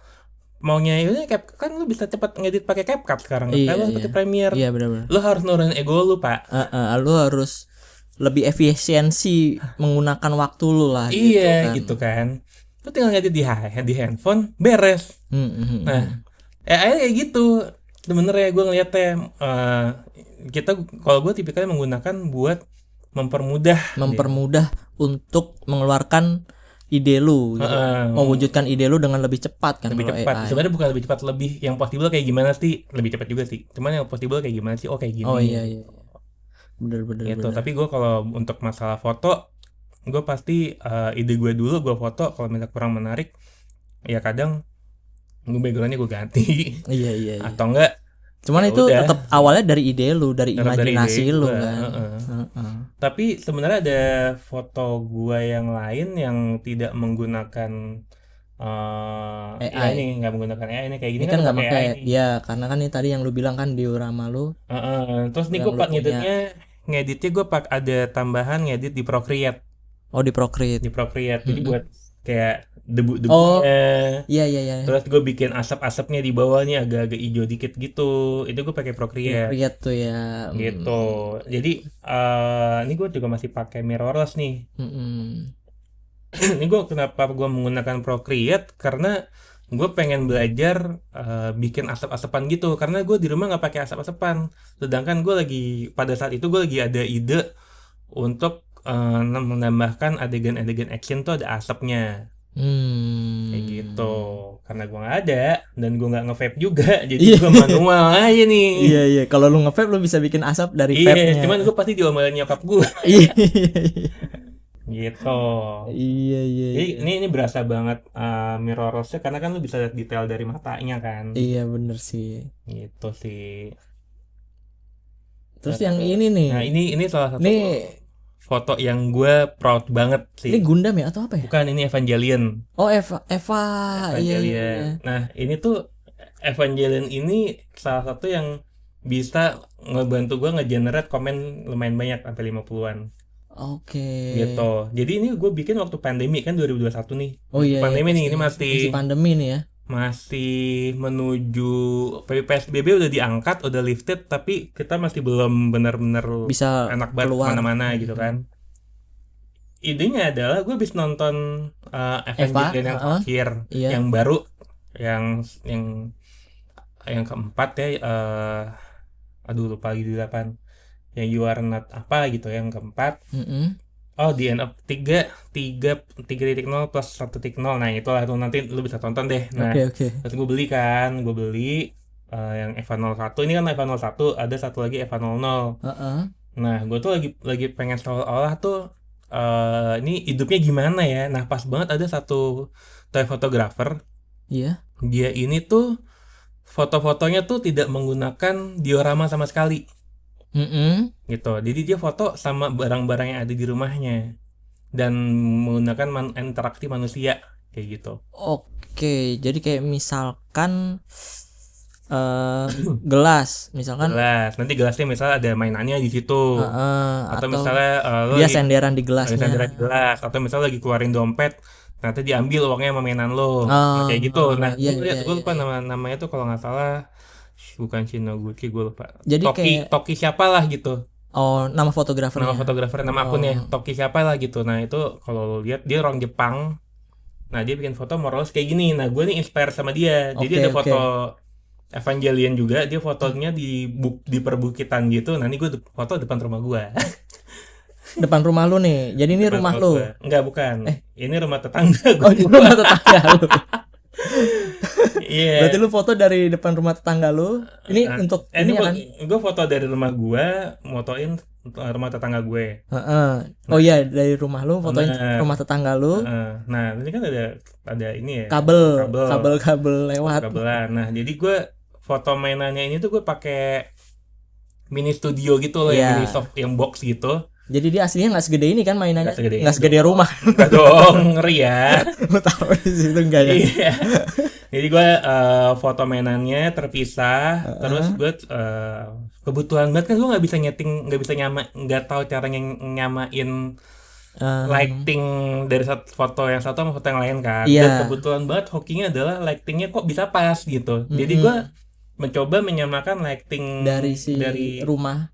maunya ini kan lo bisa cepat ngedit pakai CapCut sekarang. Lo pakai Premiere. Iya benar-benar. Lo harus nurunin ego lo, Pak. Lo harus lebih efisiensi menggunakan waktu lo lah. Iya gitu kan. Lo tinggal ngedit di handphone, beres. Nah, AI kayak gitu. Sebenarnya gue ngeliatnya kita, kalau gue tipikalnya menggunakan buat mempermudah untuk mengeluarkan ide lu gitu. Mewujudkan ide lu dengan lebih cepat kan. Lebih cepat. Sebenarnya bukan lebih cepat, lebih yang possible kayak gimana sih, lebih cepat juga sih. Cuman yang possible kayak gimana sih? Oh kayak gini. Oh iya. Bener. Gitu. Tapi gue kalau untuk masalah foto, gue pasti ide gue dulu gue foto. Kalau misalnya kurang menarik, ya kadang gue backgroundnya gue ganti. Iya. Atau enggak, cuman itu tetap awalnya dari ide lu, dari imajinasi lu kan. Tapi sebenarnya ada foto gue yang lain yang tidak menggunakan AI. Ini nggak menggunakan AI, ini kayak gini ini kan nggak pakai ya, karena kan ini tadi yang lu bilang kan diorama lu. Terus nih gue ngeditnya gue ada tambahan ngedit di Procreate. Di Procreate. Jadi buat kayak debu-debunya. Iya. Terus gue bikin asap-asapnya di bawahnya agak-agak hijau dikit gitu. Itu gue pakai Procreate. Procreate tuh ya. Gitu. Jadi ini gue juga masih pakai mirrorless nih. Ini gue kenapa gue menggunakan Procreate, karena gue pengen belajar bikin asap-asapan gitu. Karena gue di rumah nggak pakai asap-asapan. Sedangkan pada saat itu gue lagi ada ide untuk menambahkan adegan-adegan action tuh ada asapnya. Kayak gitu. Karena gue nggak ada dan gue nggak nge-vape juga, jadi gue manual aja nih. Iya. Kalau lu nge-vape lu bisa bikin asap dari vape-nya. Cuman gue pasti diomelin nyokap gue. Iya. Gitu. Iya. Jadi ini berasa banget mirrorless-nya, karena kan lu bisa lihat detail dari matanya kan. Iya bener sih. Gitu sih. Terus yang ini nih. Nah ini salah satu foto yang gue proud banget sih. Ini Gundam ya atau apa ya? Bukan, ini Evangelion. Oh Eva. Evangelion. Iya. Nah ini tuh Evangelion ini salah satu yang bisa ngebantu gue nge-generate komen lumayan banyak, sampai 50-an. Oke. Gitu. Jadi ini gue bikin waktu pandemi kan 2021 nih. Oh iya. Pandemi nih, ini masih pandemi nih ya. Masih menuju PSBB, udah diangkat, udah lifted, tapi kita masih belum benar-benar bisa enak banget kemana-mana gitu kan. idenya adalah gue habis nonton Evangelion yang terakhir, yang baru, yang keempat ya, aduh lupa lagi di 8, yang You Are Not apa gitu yang keempat. Oh, The End of 3.0 plus 1.0. Nah itulah tuh, nanti lu bisa tonton deh. Nah terus gue beli yang Eva 01. Ini kan Eva 01, ada satu lagi Eva 00. Nah gue tuh lagi pengen seolah-olah tuh ini hidupnya gimana ya. Nah pas banget ada satu toy fotografer. Dia ini tuh foto-fotonya tuh tidak menggunakan diorama sama sekali. Gitu. Jadi dia foto sama barang-barang yang ada di rumahnya dan menggunakan interaksi manusia kayak gitu. Oke, jadi kayak misalkan gelas, misalkan nanti gelasnya misalnya ada mainannya di situ, atau misalnya dia senderan di gelasnya, atau misalnya lagi keluarin dompet, nanti diambil uangnya sama mainan lo, kayak gitu. Nah, gue lupa namanya tuh, kalau nggak salah bukan Shinoguchi, gue lupa. Jadi Toki siapa lah gitu. Oh, nama fotografernya. Nama akunnya Toki siapa lah gitu. Nah itu kalau lo lihat dia orang Jepang. Nah dia bikin foto morals kayak gini. Nah gue nih inspire sama dia. Jadi ada foto Evangelion juga. Dia fotonya di perbukitan gitu. Nah ini gue foto depan rumah gue. Depan rumah lu nih. Jadi ini rumah lu? Enggak, bukan. Ini rumah tetangga gue. Oh, ini rumah tetangga lu. Iya. Berarti lu foto dari depan rumah tetangga lu. Ini untuk ini kan? Gue foto dari rumah gue, motoin rumah tetangga gue. Oh iya, dari rumah lu fotoin rumah tetangga lu. Nah, ini kan ada ini ya. Kabel lewat. Kabelan. Nah, jadi gue foto mainannya ini tuh gue pakai mini studio gitu loh, yang mini soft, yang box gitu. Jadi dia aslinya nggak segede ini kan mainannya, nggak segede rumah. Enggak dong, ngeri ya. Lu tahu di situ enggak ya? Iya. Jadi gue foto mainannya terpisah, terus gue kebetulan banget kan gue nggak tahu cara nyamain lighting dari satu foto yang satu sama foto yang lain kan. Dan kebetulan banget hokinya adalah lightingnya kok bisa pas gitu. Jadi gue mencoba menyamakan lighting dari rumah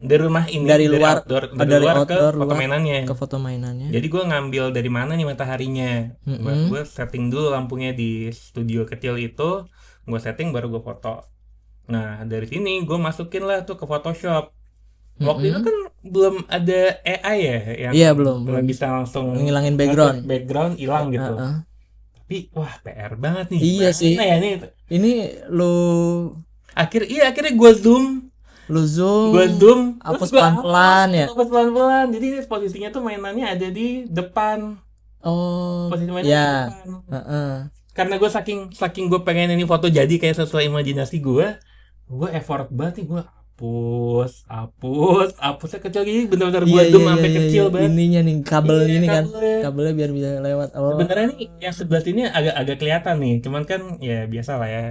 ini, dari luar ke foto mainannya. Jadi gue ngambil dari mana nih mataharinya. Gue setting dulu lampunya di studio kecil itu, gue setting baru gue foto. Nah dari sini gue masukin lah tuh ke Photoshop. Waktu itu kan belum ada AI ya, yang belum bisa langsung ngilangin background hilang gitu. Tapi wah PR banget nih. Iya sih. Ya, ini lu akhirnya gue zoom, hapus pelan-pelan ya. Hapus pelan-pelan. Jadi posisinya tuh mainannya ada di depan. Posisi mainannya di depan. Karena gue saking gue pengen ini foto jadi kayak sesuai imajinasi gue effort banget nih, gue hapusnya kecil gini, benar-benar gue zoom sampai kecil banget. Ininya nih kabelnya biar bisa lewat. Sebenarnya nih yang sebelah sini agak kelihatan nih, cuman kan ya biasa lah ya.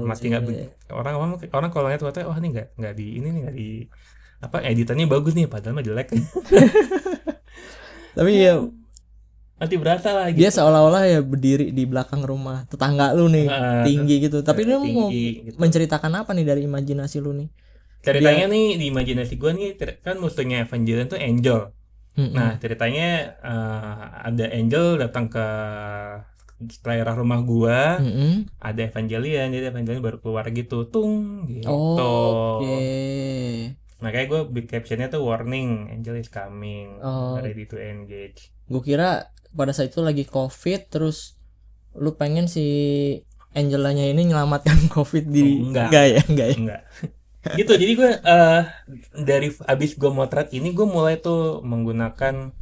Masih nggak orang kalau lihat foto, ini nggak di apa editannya bagus nih, padahal mah jelek. Tapi ya nanti berasa lah gitu. Dia seolah-olah ya berdiri di belakang rumah tetangga lu nih, tinggi gitu. Tapi lu mau gitu. Menceritakan apa nih dari imajinasi lu nih? Ceritanya nih di imajinasi gue nih kan musuhnya Evangelion tuh Angel. Nah ceritanya ada Angel datang ke daerah rumah gue, ada Evangelion, jadi Evangelion baru keluar gitu, gitu. Nah kayak gue big captionnya tuh warning, Angel is coming, ready to engage. Gue kira pada saat itu lagi COVID, terus lu pengen si Angelanya ini nyelamatkan COVID di enggak ya. Gitu. Jadi gue dari abis gue motret ini, gue mulai tuh menggunakan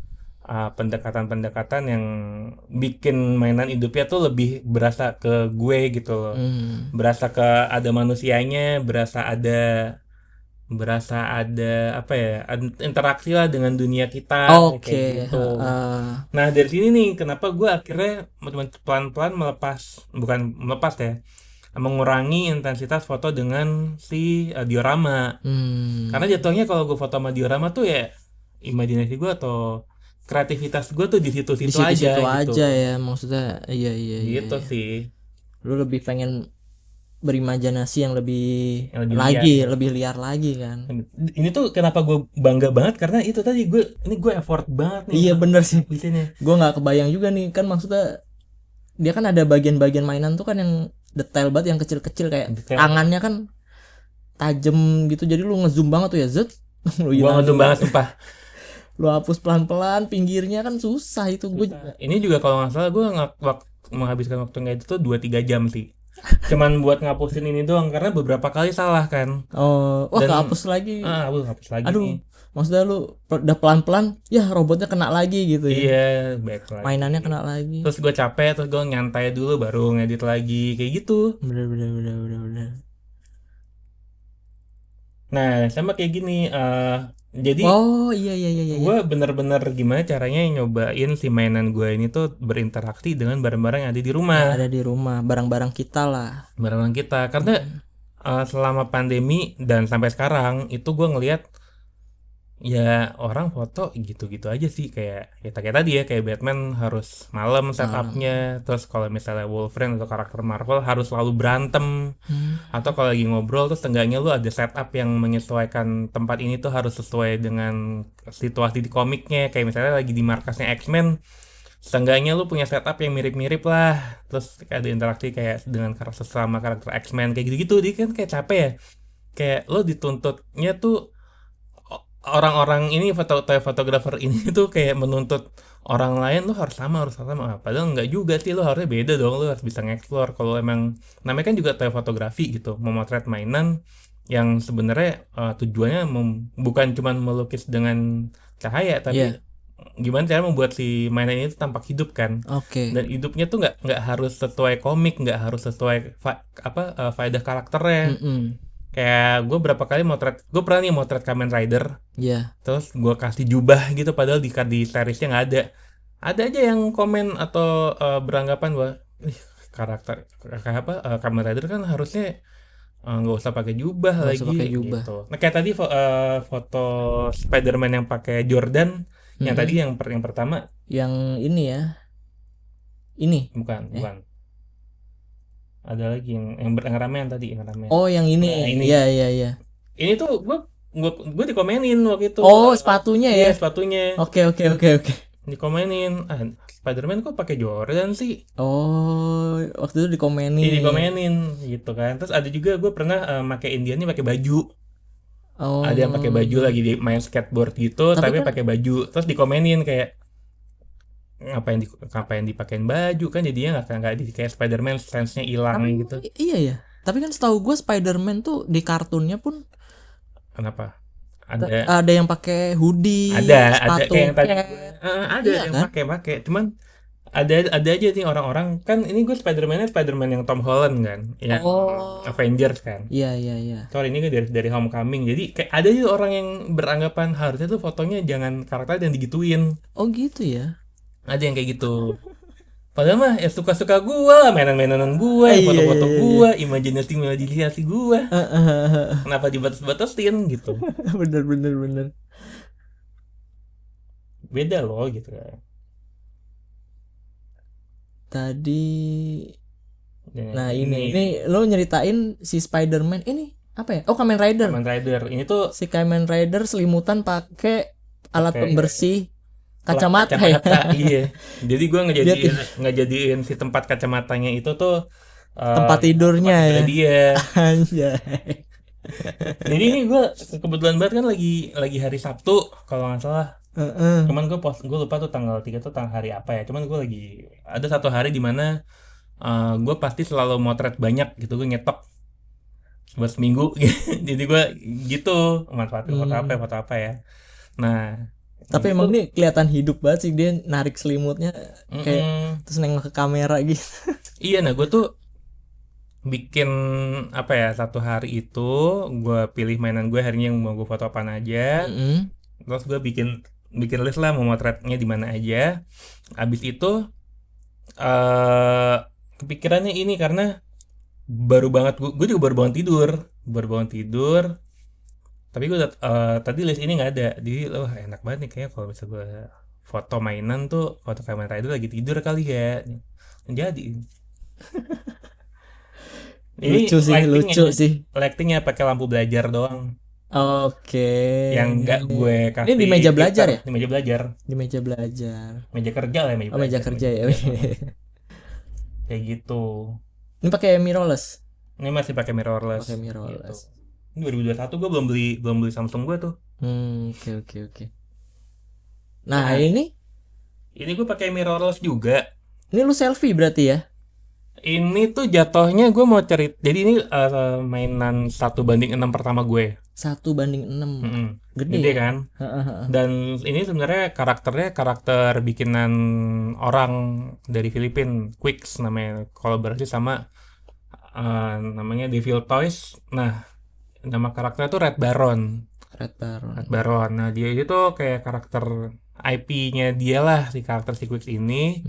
pendekatan-pendekatan yang bikin mainan hidupnya tuh lebih berasa ke gue gitu loh. Berasa ke ada manusianya, berasa ada apa ya, interaksi lah dengan dunia kita. Kayak gitu. Nah dari sini nih kenapa gue akhirnya pelan-pelan mengurangi intensitas foto dengan si diorama. Karena jatuhnya kalau gue foto sama diorama tuh ya imajinasi gue atau kreativitas gue tuh di situ-situ aja ya, maksudnya iya gitu sih. Lu lebih pengen berimajinasi yang lebih Yang lebih lagi, liar. lebih liar lagi kan. Ini tuh kenapa gue bangga banget karena itu tadi gue effort banget nih. Iya bener sih. Di sini. Gue nggak kebayang juga nih kan, maksudnya dia kan ada bagian-bagian mainan tuh kan yang detail banget, yang kecil-kecil kayak Detail. tangannya kan tajem gitu, jadi lu ngezoom banget tuh ya, zet. Lu Gue hilangin, ngezoom banget sumpah. lu hapus pelan-pelan pinggirnya kan susah itu. Gue Ini juga kalau nggak salah gue menghabiskan waktu nggak itu tuh 2-3 jam sih. Cuman buat ngapusin ini doang karena beberapa kali salah kan. wah Dan- kehapus lagi. Gue hapus lagi Aduh, nih. maksudnya lu udah pelan-pelan ya robotnya kena lagi gitu ya. Iya, baik lagi. Mainannya kena lagi. Terus gue capek, terus gue nyantai dulu baru ngedit lagi kayak gitu. Bener. Nah, sama kayak gini. Jadi Oh iya. gue bener-bener gimana caranya nyobain si mainan gue ini tuh berinteraksi dengan barang-barang yang ada di rumah. Yang ada di rumah, barang-barang kita lah. Barang-barang kita. Karena selama pandemi dan sampai sekarang itu gue ngelihat ya orang foto gitu-gitu aja sih, kayak tadi ya, kayak Batman harus malam setupnya, terus kalau misalnya Wolverine atau karakter Marvel harus selalu berantem, atau kalau lagi ngobrol terus setengahnya lu ada setup yang menyesuaikan tempat ini tuh harus sesuai dengan situasi di komiknya, kayak misalnya lagi di markasnya X-Men, setengahnya lu punya setup yang mirip-mirip lah, terus ada interaksi kayak dengan karakter sama karakter X-Men kayak gitu-gitu, dia kan kayak capek ya, kayak lu dituntutnya tuh orang-orang ini fotografer ini tuh kayak menuntut orang lain lu harus sama padahal enggak juga sih, lu harusnya beda dong, lu harus bisa nge-explore kalau emang namanya kan juga fotografi gitu, memotret mainan yang sebenarnya tujuannya bukan cuman melukis dengan cahaya tapi gimana cara membuat si mainan ini tampak hidup kan. Oke. Dan hidupnya tuh nggak harus sesuai komik, nggak harus sesuai faedah karakternya. Kayak gue berapa kali gue pernah nih motret Kamen Rider. Iya. Terus gue kasih jubah gitu padahal di seriesnya nggak ada. Ada aja yang komen atau beranggapan bahwa karakter kayak Kamen Rider kan harusnya nggak usah pakai jubah Nggak usah lagi pakai jubah. gitu. Nah kayak tadi foto Spider-Man yang pakai Jordan, yang tadi yang pertama. Yang ini ya. Ini. Bukan. Ada lagi yang ramean tadi, yang ramean. Oh yang ini. Nah, ini. Iya. Ini tuh gue dikomenin waktu itu. Oh sepatunya ya. Iya, sepatunya. Oke. Dikomenin, Spider-Man kok pakai Jordan sih? Oh, waktu itu dikomenin. Iya, dikomenin gitu kan. Terus ada juga gue pernah makein dia nih pakai baju. Oh. Ada yang pakai baju lagi main skateboard gitu, tapi pakai baju. Terus dikomenin kayak ngapain dipakein baju, kan jadinya nggak kayak Spider-Man sense-nya hilang gitu. Iya ya. Tapi kan setahu gue Spider-Man tuh di kartunnya pun kenapa? Ada yang pakai hoodie, ada kayak yang tadi ada iya, yang kan? pakai, cuman ada aja nih orang-orang, kan ini gue Spider-Man yang Tom Holland kan, yang Avengers kan. Iya. Soal ini gue dari Homecoming, jadi kayak ada juga orang yang beranggapan harusnya tuh fotonya jangan karakter yang digituin. Oh gitu ya. Ada yang kayak gitu. Padahal mah ya suka-suka gua, mainan-mainan gua, foto-foto gua, imajinasi gua. Kenapa dibatas-batasin gitu? Bener. Beda loh gitu kan. Tadi nah ini lo nyeritain si Spider-Man ini apa ya? Oh Kamen Rider. Ini tuh si Kamen Rider selimutan pakai alat pembersih kacamata. Iya. Jadi gue ngejadiin si tempat kacamatanya itu tuh tempat tidurnya ya. Dia. Anjay. Jadi ini gue kebetulan banget kan lagi hari Sabtu kalau nggak salah. Cuman gue lupa tuh tanggal 3 tuh tanggal hari apa ya. Cuman gue lagi ada satu hari di mana gue pasti selalu motret banyak gitu, gue nyetok buat seminggu. Jadi gue gitu manfaatin foto apa ya. Nah, tapi emang ini kelihatan hidup banget sih, dia narik selimutnya kayak terus nengok ke kamera gitu. Iya, nah gue tuh bikin apa ya, satu hari itu gue pilih mainan gue harinya yang mau gue foto apaan aja. Terus gue bikin list lah mau motretnya di mana aja. Abis itu kepikirannya ini karena baru banget gue juga baru bangun tidur. Tapi gue tadi list ini nggak ada, jadi enak banget nih kayaknya kalau misalnya gue foto mainan tuh, foto Kamen Rider lagi tidur kali ya. Jadi Ini lucu sih. lightingnya pakai lampu belajar doang. Oke. Yang enggak gue kasih. Ini di meja belajar ya? Di meja belajar. Di meja belajar. Meja kerja lah, meja kerja ya. Kayak gitu. Ini pakai mirrorless. Ini masih pakai mirrorless. Gitu. Ini 2021 gue belum beli Samsung gue tuh. Oke. Nah, ini gue pakai mirrorless juga. Ini lu selfie berarti ya? Ini tuh jatuhnya gue mau cerita. Jadi ini mainan 1:6 pertama gue. 1:6. Gede kan? Dan ini sebenarnya karakter bikinan orang dari Filipina, Quicks namanya, kolaborasi sama namanya Devil Toys. Nah, nama karakternya tuh Red Baron. Nah, dia itu kayak karakter IP-nya dia lah, si karakter si Quicks ini.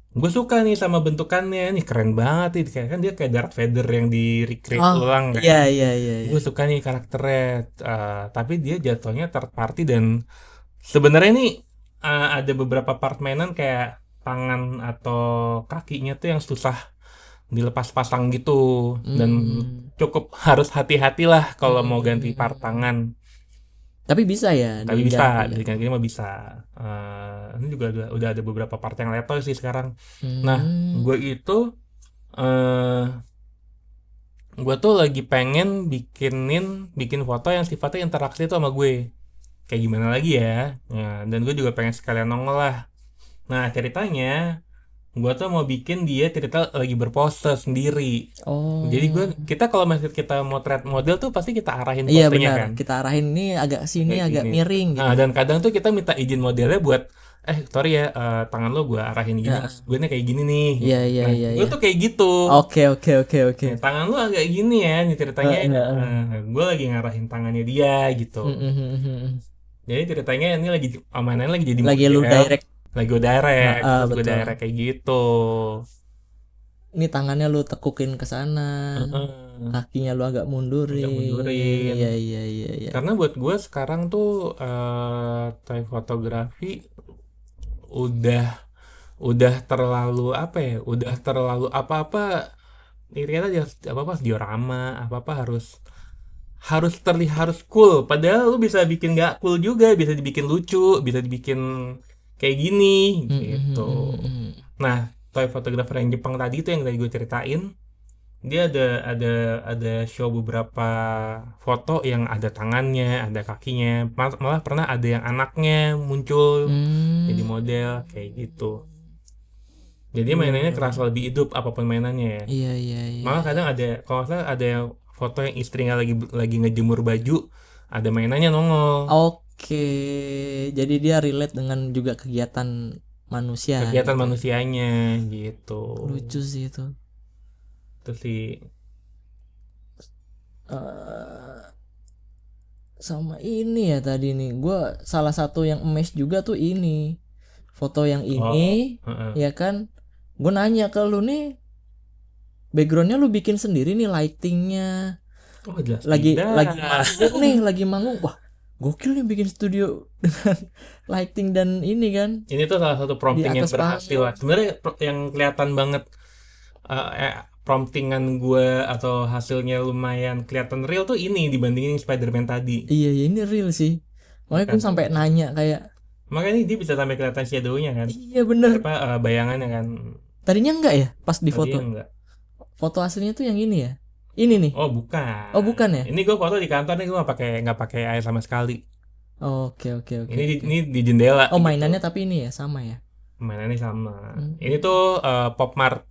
Gue suka nih sama bentukannya, nih keren banget nih, kayak kan dia kayak Darth Vader yang di recreate ulang kan. Iya. Gue suka nih karakternya, tapi dia jatuhnya third party dan sebenarnya nih ada beberapa part mainan kayak tangan atau kakinya tuh yang susah dilepas pasang gitu, dan cukup harus hati-hati lah kalau mau ganti part tangan. Tapi bisa ya? Tapi bisa, diganti mah bisa. Ini juga udah ada beberapa part yang letoy sih sekarang. Nah, gue tuh lagi pengen bikin foto yang sifatnya interaksi tuh sama gue. Kayak gimana lagi ya? Nah, dan gue juga pengen sekalian nongol lah. Nah, ceritanya gue tuh mau bikin dia cerita lagi berpose sendiri. Jadi kita kalau kita motret model tuh pasti kita arahin posenya kan. Kita arahin ini agak sini, agak miring gitu. Nah, dan kadang tuh kita minta izin modelnya buat sorry ya, tangan lo gue arahin gini, gue nih kayak gini nih. Iya. Gue tuh kayak gitu. Oke. Nah, tangan lo agak gini ya, nih ceritanya. Gue lagi ngarahin tangannya dia gitu. Jadi ceritanya ini mainan lagi jadi lagi lu direct. Gue direct kayak gitu. Ini tangannya lu tekukin ke sana, kakinya lu agak mundurin. Iya. Karena buat gue sekarang tuh toy fotografi udah terlalu apa-apa ternyata apa-apa diorama, apa-apa harus terlihat harus cool, padahal lu bisa bikin nggak cool juga, bisa dibikin lucu, bisa dibikin kayak gini gitu. Nah, toy fotografer yang Jepang tadi itu yang tadi gue ceritain, dia ada show beberapa foto yang ada tangannya, ada kakinya, malah pernah ada yang anaknya muncul jadi model kayak gitu. Jadi mainannya kerasa lebih hidup apapun mainannya ya. Iya. Malah kadang kalau salah ada foto yang istrinya lagi ngejemur baju, ada mainannya nongol. Oke, jadi dia relate dengan juga kegiatan manusia. Kegiatan manusianya gitu. Lucu sih itu. Itu sih. Sama ini ya tadi nih, gue salah satu yang amazed juga tuh ini foto yang ini, ya kan? Gue nanya ke lu nih, backgroundnya lu bikin sendiri nih, lightingnya. Lagi manggung. Wah, gokil nih bikin studio dengan lighting dan ini kan. Ini tuh salah satu prompting yang berhasil lah. Sebenarnya yang kelihatan banget promptingan gue atau hasilnya lumayan kelihatan real tuh ini dibandingin Spider-Man tadi. Iya, ini real sih. Makanya kan sampai nanya kayak. Makanya dia bisa sampai kelihatan shadow-nya kan. Iya bener. Bayangannya kan. Tadinya enggak ya pas di foto. Enggak. Foto aslinya tuh yang ini ya. Ini nih. Oh bukan. Oh bukan ya. Ini gue foto di kantor nih, gue nggak pakai air sama sekali. Oke. Ini di jendela. Oh mainannya gitu. Tapi ini ya sama ya. Mainannya sama. Ini tuh Pop Mart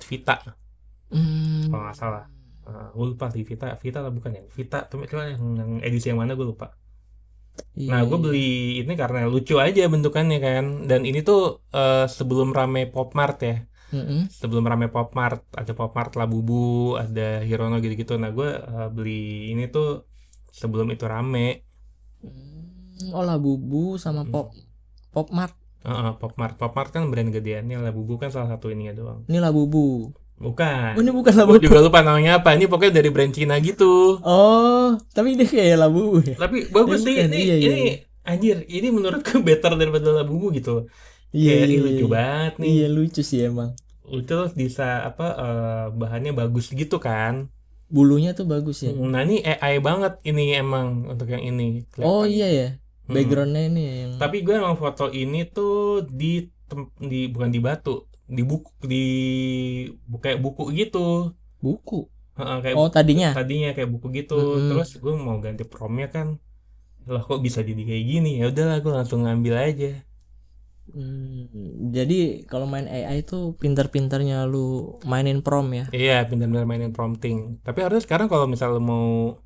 Vita. Kalau nggak salah. Gue lupa sih Vita atau bukan ya. Vita cuma yang edisi yang mana gue lupa. Nah gue beli ini karena lucu aja bentukannya kan. Dan ini tuh sebelum rame Pop Mart ya. Sebelum rame Pop Mart, ada Pop Mart Labubu, ada Hirono gitu-gitu. Nah gue beli ini tuh sebelum itu rame. Oh Labubu sama Pop Mart. Pop Mart kan brand gedeannya, Labubu kan salah satu ininya doang. Ini Labubu. Bukan. Oh, ini bukan Labubu. Gue juga lupa namanya apa. Ini pokoknya dari brand Cina gitu. Oh, tapi ini kayak Labubu ya. Tapi bagus sih ini. Anjir, ini menurutku better daripada Labubu gitu. Iya, lucu banget nih. Iya lucu sih emang. Terus bisa bahannya bagus gitu kan. Bulunya tuh bagus ya. Nah ini AI banget ini emang untuk yang ini Oh kelihatan. iya ya, backgroundnya ini yang Tapi gue emang foto ini tuh bukan di batu, di buku, kayak buku gitu. buku. Kayak Oh tadinya. tadinya kayak buku gitu. Mm-mm. Terus gue mau ganti promnya kan, lah kok bisa jadi kayak gini, ya udahlah gue langsung ngambil aja. Jadi kalau main AI tuh pinter-pinternya lu mainin prom ya. Iya, pintar-pintar mainin prompting. Tapi harusnya sekarang kalau misalnya mau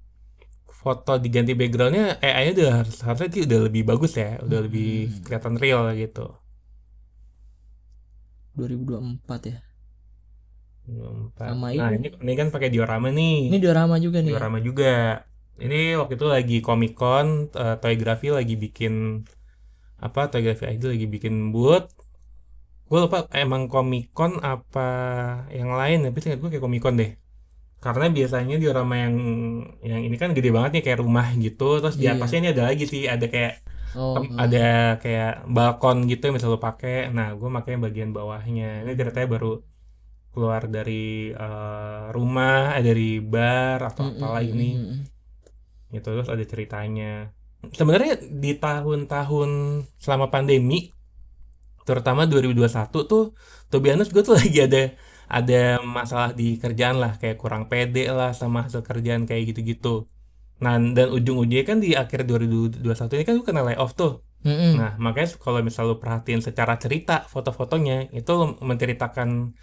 foto diganti backgroundnya, AI-nya udah harusnya sih udah lebih bagus ya, udah lebih kelihatan real gitu. 2024 ya. Sama Nah, ini kan pakai diorama nih. ini diorama juga nih ya. Diorama juga. Ini waktu itu lagi Comic Con, Toygraphy lagi bikin Toygraphy ID lagi bikin booth. Gue lupa emang Comic Con apa yang lain, tapi seingat gue kayak Comic Con deh. Karena biasanya diorama yang ini kan gede banget nih kayak rumah gitu, terus di Iya. atasnya ini ada lagi sih, ada kayak Oh, ada kayak balkon gitu yang bisa lo pakai. Nah, gue makanya bagian bawahnya. Ini ceritanya baru keluar dari rumah, dari bar atau apalah ini. Gitu, terus ada ceritanya. Sebenarnya di tahun-tahun selama pandemi, terutama 2021 tuh be honest gue tuh lagi ada masalah di kerjaan lah, kayak kurang pede lah sama hasil kerjaan kayak gitu-gitu. Nah, dan ujung-ujungnya kan di akhir 2021 ini kan gue kena layoff tuh. Nah, makanya kalau misal lu perhatiin secara cerita foto-fotonya itu menceritakan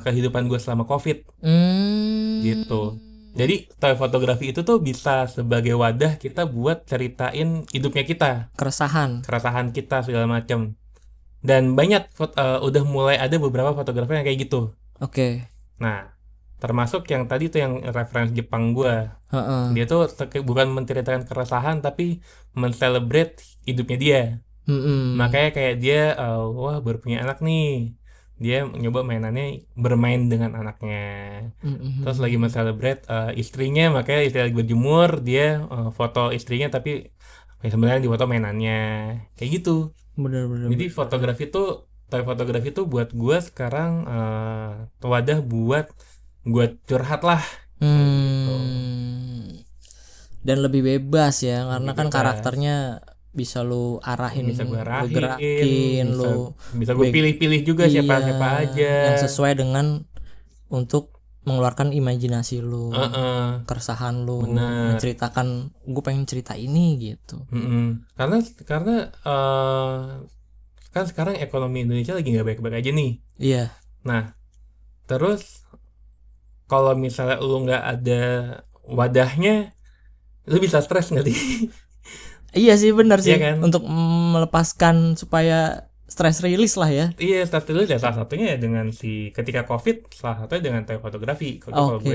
kehidupan gue selama COVID gitu. Jadi toy fotografi itu tuh bisa sebagai wadah kita buat ceritain hidupnya kita, keresahan. kita segala macam. Dan banyak udah mulai ada beberapa fotografer yang kayak gitu. Oke. Nah, termasuk yang tadi tuh yang referensi Jepang gua. Dia tuh bukan menceritakan keresahan tapi men-celebrate hidupnya dia. Makanya kayak dia wah baru punya anak nih. Dia nyoba mainannya bermain dengan anaknya. Terus lagi men-celebrate istrinya, makanya istri lagi berjemur, dia foto istrinya tapi sebenarnya di foto mainannya. Kayak gitu. Bener-bener. Jadi toy fotografi tuh buat gue sekarang wadah buat gue curhat lah. Gitu. Dan lebih bebas ya, karena Lebih kan bebas. karakternya bisa lu arahin, Bisa gue lu arahin, gerakin, bisa gue pilih-pilih juga siapa aja. yang sesuai dengan untuk mengeluarkan imajinasi lu, keresahan lu, Bener. menceritakan gue pengen cerita ini gitu. Karena kan sekarang ekonomi Indonesia lagi nggak baik-baik aja nih. Iya. Nah, terus kalau misalnya lu nggak ada wadahnya, lu bisa stres nggak sih? Iya sih, benar sih. Iya kan? Untuk melepaskan supaya stress release lah ya. Iya, stress release ya salah satunya ya dengan ketika COVID, salah satunya dengan toy fotografi. Kalau gue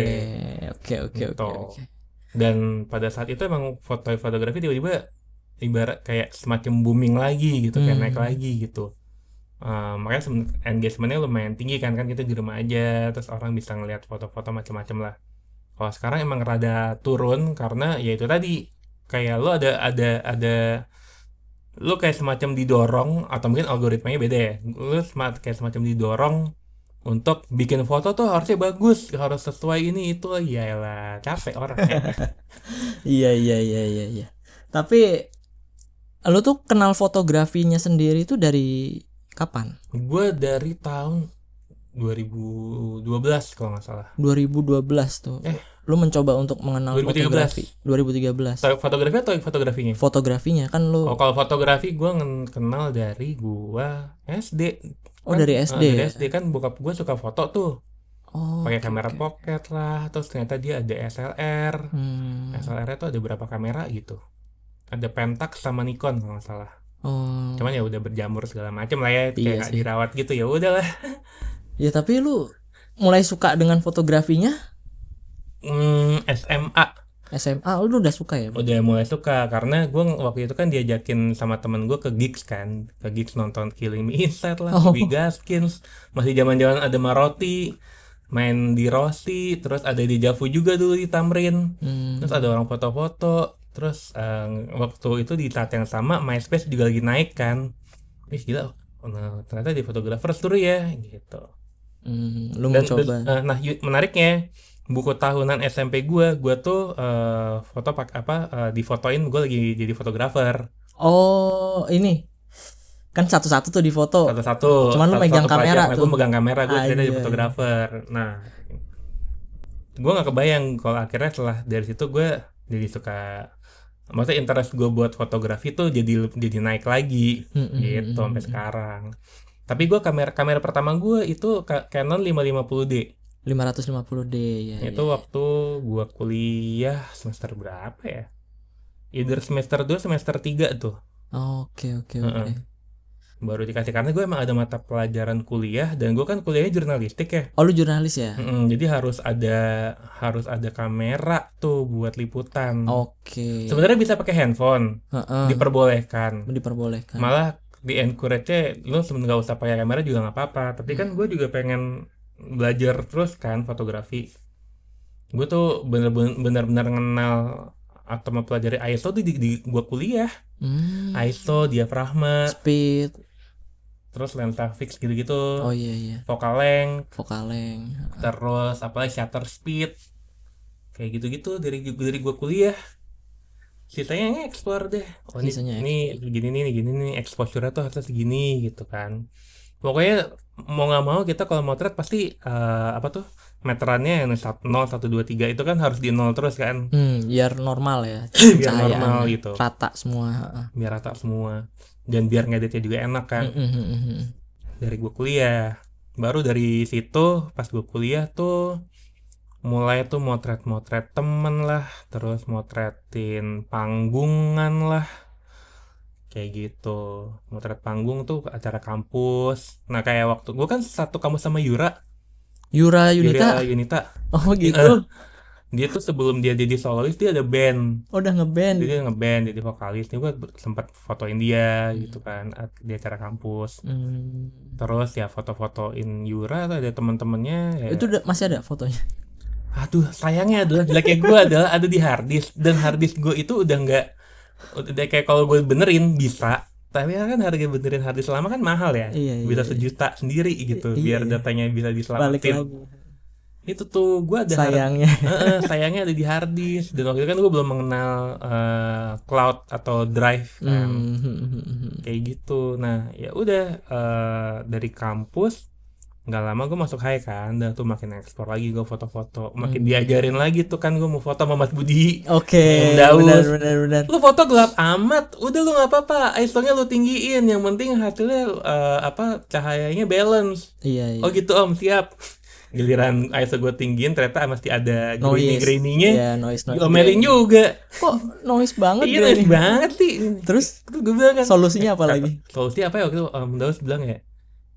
Oke. Dan pada saat itu emang fotografi tiba-tiba ibarat kayak semacam booming lagi gitu, kayak naik lagi gitu. Makanya engagementnya lumayan tinggi kan kita di rumah aja, terus orang bisa ngeliat foto-foto macam-macam lah. Kalau sekarang emang rada turun karena ya itu tadi kayak lo ada lo kayak semacam didorong, atau mungkin algoritmanya beda ya, lo kayak semacam didorong untuk bikin foto tuh harusnya bagus, harus sesuai ini itu, ya lah capek orang ya. Iya. Tapi lo tuh kenal fotografinya sendiri tuh dari kapan? Gue dari tahun 2012 kalau nggak salah. 2012 tuh. Lu mencoba untuk mengenal 2013. fotografi. 2013. Fotografi atau fotografinya? Fotografinya kan lu. Kalau fotografi gue kenal dari gua SD. Oh, dari SD. Dari SD kan bokap gue suka foto tuh. Oh, Pakai kamera pocket lah, terus ternyata dia ada SLR. SLR itu ada berapa kamera gitu. Ada Pentax sama Nikon kalau nggak salah. Cuman ya udah berjamur segala macam lah ya, kayak nggak dirawat gitu, ya udahlah. Ya tapi lu mulai suka dengan fotografinya? SMA lu udah suka ya? Udah mulai suka karena gue waktu itu kan diajakin sama temen gue ke gigs nonton Killing Me Inside lah, Bobby Gaskins, masih zaman-zaman ada Marotti, main di Rossi, terus ada di Javu juga dulu di Tamrin, terus ada orang foto-foto, terus waktu itu di saat yang sama MySpace juga lagi naik kan, gila, ternyata di fotografer seru ya gitu. Lu mau coba. Nah, menariknya buku tahunan SMP gue tuh foto difotoin gue lagi jadi fotografer. Oh, ini kan satu-satu tuh di foto. Satu-satu. Cuman lu megang kamera tuh. Gue megang kamera, gue cerita jadi Iya. fotografer. Nah, gue nggak kebayang kalau akhirnya setelah dari situ gue jadi suka, maksudnya interest gue buat fotografi tuh jadi naik lagi gitu sampai sekarang. Tapi gue kamera pertama gue itu Canon 550D. 550D ya. Itu waktu gue kuliah semester berapa ya? Either semester 2 semester 3 tuh. Oke. Baru dikasih karena gue emang ada mata pelajaran kuliah dan gue kan kuliahnya jurnalistik ya. Oh, lu jurnalis ya? Jadi harus ada kamera tuh buat liputan. Oke. Sebenarnya bisa pakai handphone, diperbolehkan. Malah di encourage-nya lu sebenarnya nggak usah pakai kamera juga nggak apa-apa. Tapi kan gue juga pengen belajar terus kan fotografi. Gue tuh bener-bener kenal atau mempelajari ISO tuh di gue kuliah. ISO, diafragma, speed, terus lensa fix gitu-gitu. Oh iya. Focal length. Terus apalagi shutter speed. Kayak gitu-gitu dari gue kuliah. Sisanya nge-explore deh. Oh ini gini nih exposure-nya tuh harusnya segini gitu kan. Pokoknya mau nggak mau kita kalau motret pasti meterannya yang 0, 1, 2, 3 itu kan harus di 0 terus kan. Biar normal ya. Biar normal gitu. Rata semua. Biar rata semua. Dan biar ngeditnya juga enak kan. Dari gue kuliah. Baru dari situ pas gue kuliah tuh mulai tuh motret temen lah, terus motretin panggungan lah, kayak gitu. Motret panggung tuh acara kampus. Nah kayak waktu gue kan satu kampus sama Yura Yunita. Oh gitu. Dia tuh sebelum dia jadi solois dia ada band. Oh, udah ngeband. Dia ngeband jadi vokalis. Nih gue sempat fotoin dia gitu kan di acara kampus. Terus ya foto-fotoin Yura ada teman-temannya. Ya. Itu masih ada fotonya? Aduh, sayangnya adalah jeleknya gue adalah ada di harddisk, dan harddisk gue itu udah kayak kalau gue benerin bisa, tapi kan harga benerin harddisk lama kan mahal ya. Bisa 1 juta sendiri gitu biar datanya bisa diselamatin. Itu tuh gue ada sayangnya ada di harddisk, dan waktu itu kan gue belum mengenal cloud atau drive kan. Kayak gitu. Nah ya udah dari kampus nggak lama gue masuk high kan, dan tuh makin ekspor lagi gue foto-foto, makin diajarin lagi tuh kan gue mau foto sama Mas Budi. Benar. Lu foto gelap amat, udah lu nggak apa-apa, ISO-nya lu tinggiin, yang penting hasilnya cahayanya balance. Iya. Oh gitu om, siap. Giliran ISO gue tinggiin ternyata mesti ada grainy-nya. Iya, noise. Diomelin juga. Kok noise banget? Iya noise banget sih. Terus gue bilang kan, solusinya apa lagi? Solusi apa ya waktu itu Om Daus bilang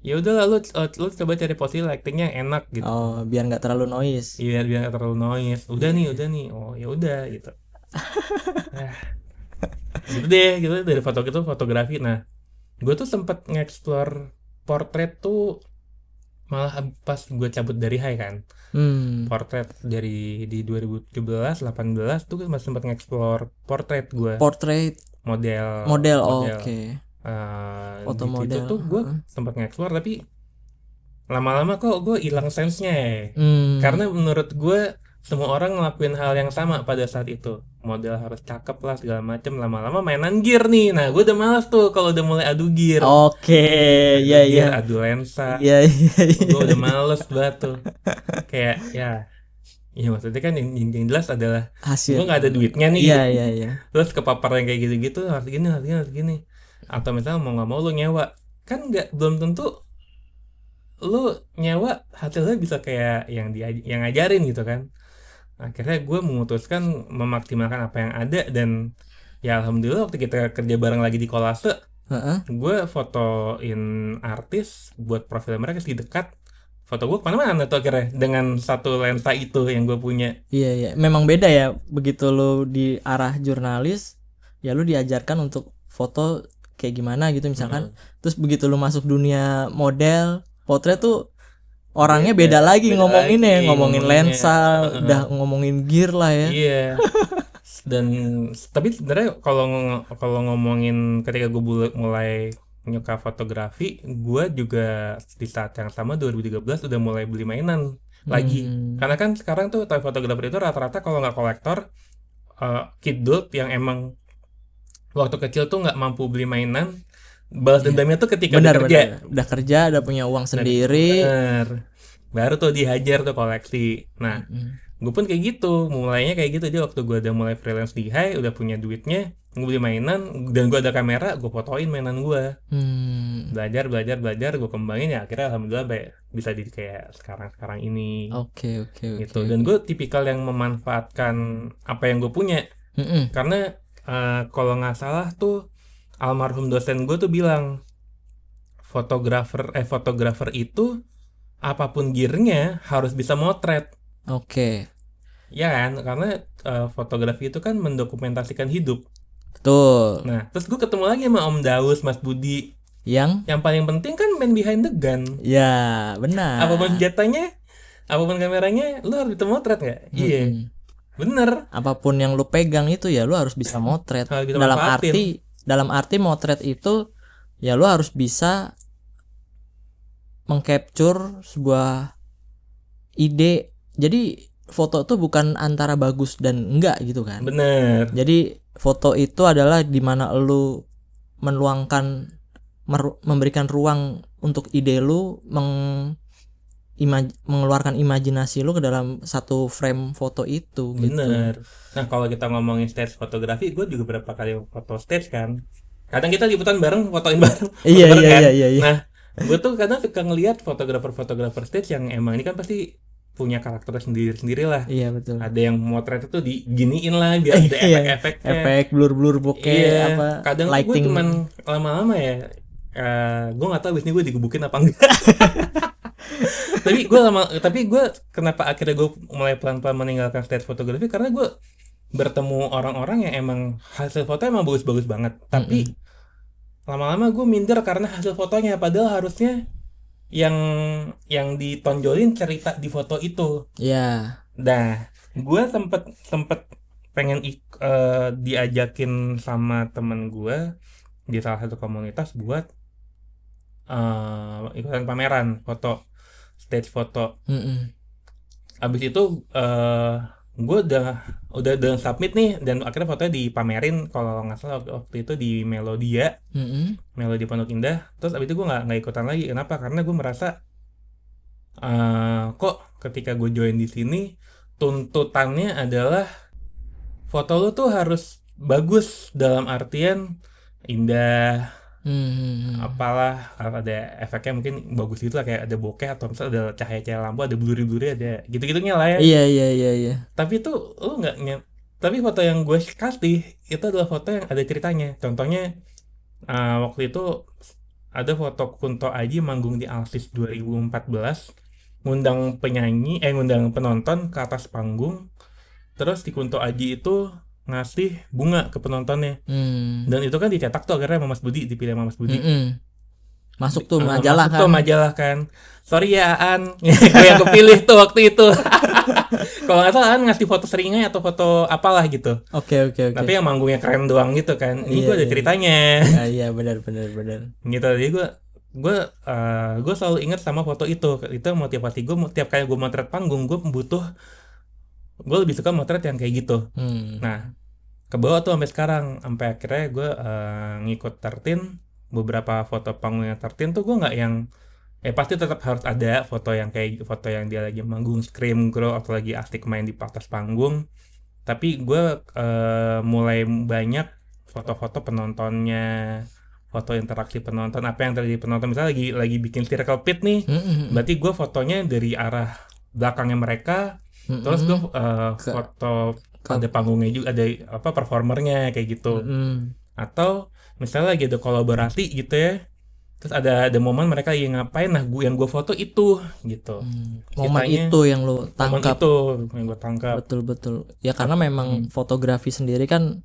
ya udah lu coba cari posisi lightingnya yang enak gitu. Oh, biar nggak terlalu noise. Iya, biar nggak terlalu noise. Udah nih. Oh ya udah gitu. Gitu deh, gitu dari foto itu fotografi. Nah, gue tuh sempat nge-explore portrait tuh malah pas gue cabut dari high kan. Portrait di 2017, 18 tuh masih sempat nge-explore portrait gue. Model. Oke. Foto model tuh gue sempat nge-explore, tapi lama-lama kok gue hilang sense-nya karena menurut gue semua orang ngelakuin hal yang sama pada saat itu, model harus cakep lah segala macem, lama-lama mainan gear nih. Nah gue udah malas tuh kalau udah mulai adu gear. Iya. Adu lensa. Iya. Gue udah males banget tuh. Kayak ya maksudnya kan yang jelas adalah hasil. Gue nggak ada duitnya nih. Iya. Terus kepapar yang kayak gitu-gitu harus gini. Atau misalnya mau nggak mau lu nyewa, kan belum tentu lu nyewa hasilnya bisa kayak yang ngajarin gitu kan. Akhirnya gue memutuskan memaksimalkan apa yang ada, dan ya alhamdulillah waktu kita kerja bareng lagi di Kolase, gue fotoin artis buat profil mereka sih dekat. Foto gue kemana-mana tuh akhirnya dengan satu lensa itu yang gue punya. Iya. Memang beda ya, begitu lu di arah jurnalis ya lu diajarkan untuk foto kayak gimana gitu misalkan. Terus begitu lu masuk dunia model, potret tuh orangnya beda lagi ngomongin lensa, udah ngomongin gear lah ya. Iya. Dan tapi sebenarnya kalau ngomongin ketika gue mulai nyuka fotografi, gue juga di saat yang sama 2013 udah mulai beli mainan lagi. Karena kan sekarang tuh toy fotografer itu rata-rata kalau nggak kolektor, kidult yang emang waktu kecil tuh nggak mampu beli mainan, balas dendamnya tuh ketika udah kerja, udah punya uang sendiri. Bener. Baru tuh dihajar tuh koleksi. Nah, gue pun kayak gitu, mulainya kayak gitu. Jadi waktu gue udah mulai freelance di Hai, udah punya duitnya, gue beli mainan, dan gue ada kamera, gue fotoin mainan gue. Belajar, gue kembangin, ya akhirnya alhamdulillah bisa di kayak sekarang ini. Oke. Gitu. Dan gue tipikal yang memanfaatkan apa yang gue punya. Karena kalau nggak salah tuh almarhum dosen gue tuh bilang fotografer itu apapun gearnya harus bisa motret. Oke. Ya kan, karena fotografi itu kan mendokumentasikan hidup. Betul. Nah, terus gue ketemu lagi sama Om Daus, Mas Budi. Yang paling penting kan man behind the gun. Ya, benar. Apapun senjatanya, apapun kameranya, lu harus bisa motret nggak? Iya. Bener. Apapun yang lu pegang itu ya lu harus bisa motret. Dalam arti motret itu ya lu harus bisa mengcapture sebuah ide. Jadi foto tuh bukan antara bagus dan enggak gitu kan. Bener. Jadi foto itu adalah dimana lu meluangkan, memberikan ruang untuk ide lu mengeluarkan imajinasi lu ke dalam satu frame foto itu. Bener. Gitu. Nah kalau kita ngomongin stage fotografi, gue juga berapa kali foto stage kan. Kadang kita liputan bareng, fotoin bareng. Iya. Nah gue tuh kadang suka ngelihat fotografer stage yang emang ini kan pasti punya karakter sendiri lah. Iya betul. Ada yang motret itu diginiin lah biar ada efek-efeknya. Efek blur bokeh apa. Kadang lighting. Gue cuman lama-lama ya. Gue nggak tahu abis ini gue digebukin apa enggak. tapi gue kenapa akhirnya gue mulai pelan-pelan meninggalkan stage fotografi, karena gue bertemu orang-orang yang emang hasil foto emang bagus-bagus banget, tapi lama-lama gue minder karena hasil fotonya, padahal harusnya yang ditonjolin cerita di foto itu. Ya. Nah, gue sempet pengen diajakin sama temen gue di salah satu komunitas buat ikutan pameran foto, stage foto. Abis itu gue udah submit nih, dan akhirnya fotonya dipamerin kalau nggak salah waktu itu di Melodia, Melodi Pondok Indah. Terus abis itu gue nggak ikutan lagi. Kenapa? Karena gue merasa kok ketika gue join di sini tuntutannya adalah foto lu tuh harus bagus, dalam artian indah, apalah, ada efeknya mungkin bagus gitu lah, kayak ada bokeh atau misalnya ada cahaya-cahaya lampu, ada blurry ada gitu-gitunya lah ya. Iya. Tapi tuh lu tapi foto yang gue kasih itu adalah foto yang ada ceritanya. Contohnya waktu itu ada foto Kunto Aji manggung di Alsis 2014, ngundang penonton ke atas panggung, terus di Kunto Aji itu ngasih bunga ke penontonnya. Dan itu kan dicetak tuh akhirnya sama Mas Budi, dipilih sama Mas Budi. Masuk tuh majalah kan. Majalah kan. Sorry ya An, gue yang kepilih tuh waktu itu. Kalau nggak salah An ngasih foto seringai atau foto apalah gitu. Oke. Tapi yang manggungnya keren doang gitu kan. Ini gue ada ceritanya. Iya benar. Gitu, jadi gue selalu ingat sama foto itu. Itu motivasi gue. Tiap kali gue motret panggung, gue lebih suka motret yang kayak gitu. Nah, ke bawah tuh sampai sekarang, sampai akhirnya gue ngikut 13. Beberapa foto panggungnya 13 tuh gue nggak yang pasti tetap harus ada foto yang kayak foto yang dia lagi manggung scream grow atau lagi asik main di atas panggung. Tapi gue mulai banyak foto-foto penontonnya, foto interaksi penonton, apa yang terjadi penonton. Misalnya lagi bikin circle pit nih, berarti gue fotonya dari arah belakangnya mereka. Terus gue foto pada panggungnya juga, ada performernya kayak gitu. Atau misalnya lagi ada kolaborasi gitu ya, terus ada momen mereka lagi ngapain, nah yang gue foto itu gitu. Momen itu yang lo tangkap. Yang gue tangkap. Betul. Ya karena memang fotografi sendiri kan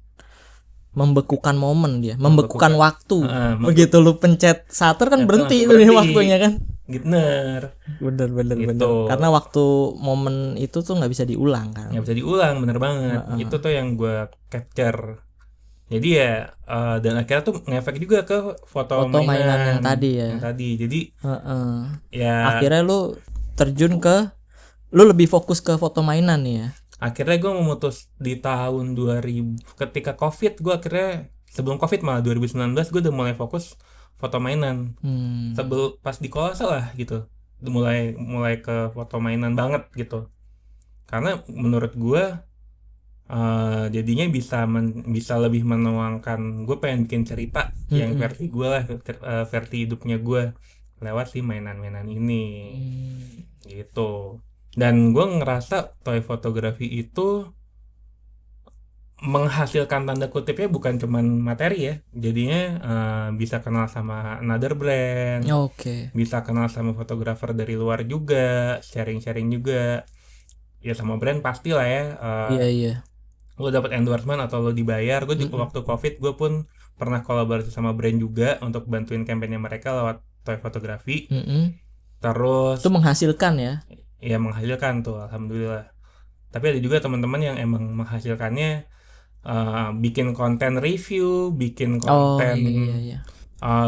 membekukan momen, dia membekukan waktu. Begitu lu pencet shutter kan berhenti itu nih waktunya kan. Bener. Karena waktu momen itu tuh nggak bisa diulang kan. Nggak bisa diulang, bener banget. Itu tuh yang gue capture. Jadi ya dan akhirnya tuh ngefek juga ke foto Foto mainan yang tadi ya. Yang tadi. Jadi ya akhirnya lu terjun ke, lu lebih fokus ke foto mainan nih ya. Akhirnya gue memutus di tahun 2000 ketika COVID, gue akhirnya sebelum COVID malah 2019 gue udah mulai fokus foto mainan. Pas di Kolase lah gitu. Mulai ke foto mainan banget gitu. Karena menurut gue jadinya bisa lebih menuangkan, gue pengen bikin cerita yang versi gue lah, versi hidupnya gue lewat si mainan-mainan ini gitu. Dan gue ngerasa toy fotografi itu menghasilkan tanda kutipnya bukan cuman materi ya, jadinya bisa kenal sama another brand, bisa kenal sama fotografer dari luar juga, sharing-sharing juga ya sama brand pasti lah ya. Iya. Lo dapat endorsement atau lo dibayar. Gue di waktu COVID gue pun pernah kolaborasi sama brand juga untuk bantuin kampanye mereka lewat toy fotografi. Terus itu menghasilkan ya? Ya menghasilkan tuh, alhamdulillah. Tapi ada juga teman-teman yang emang menghasilkannya bikin konten review, bikin konten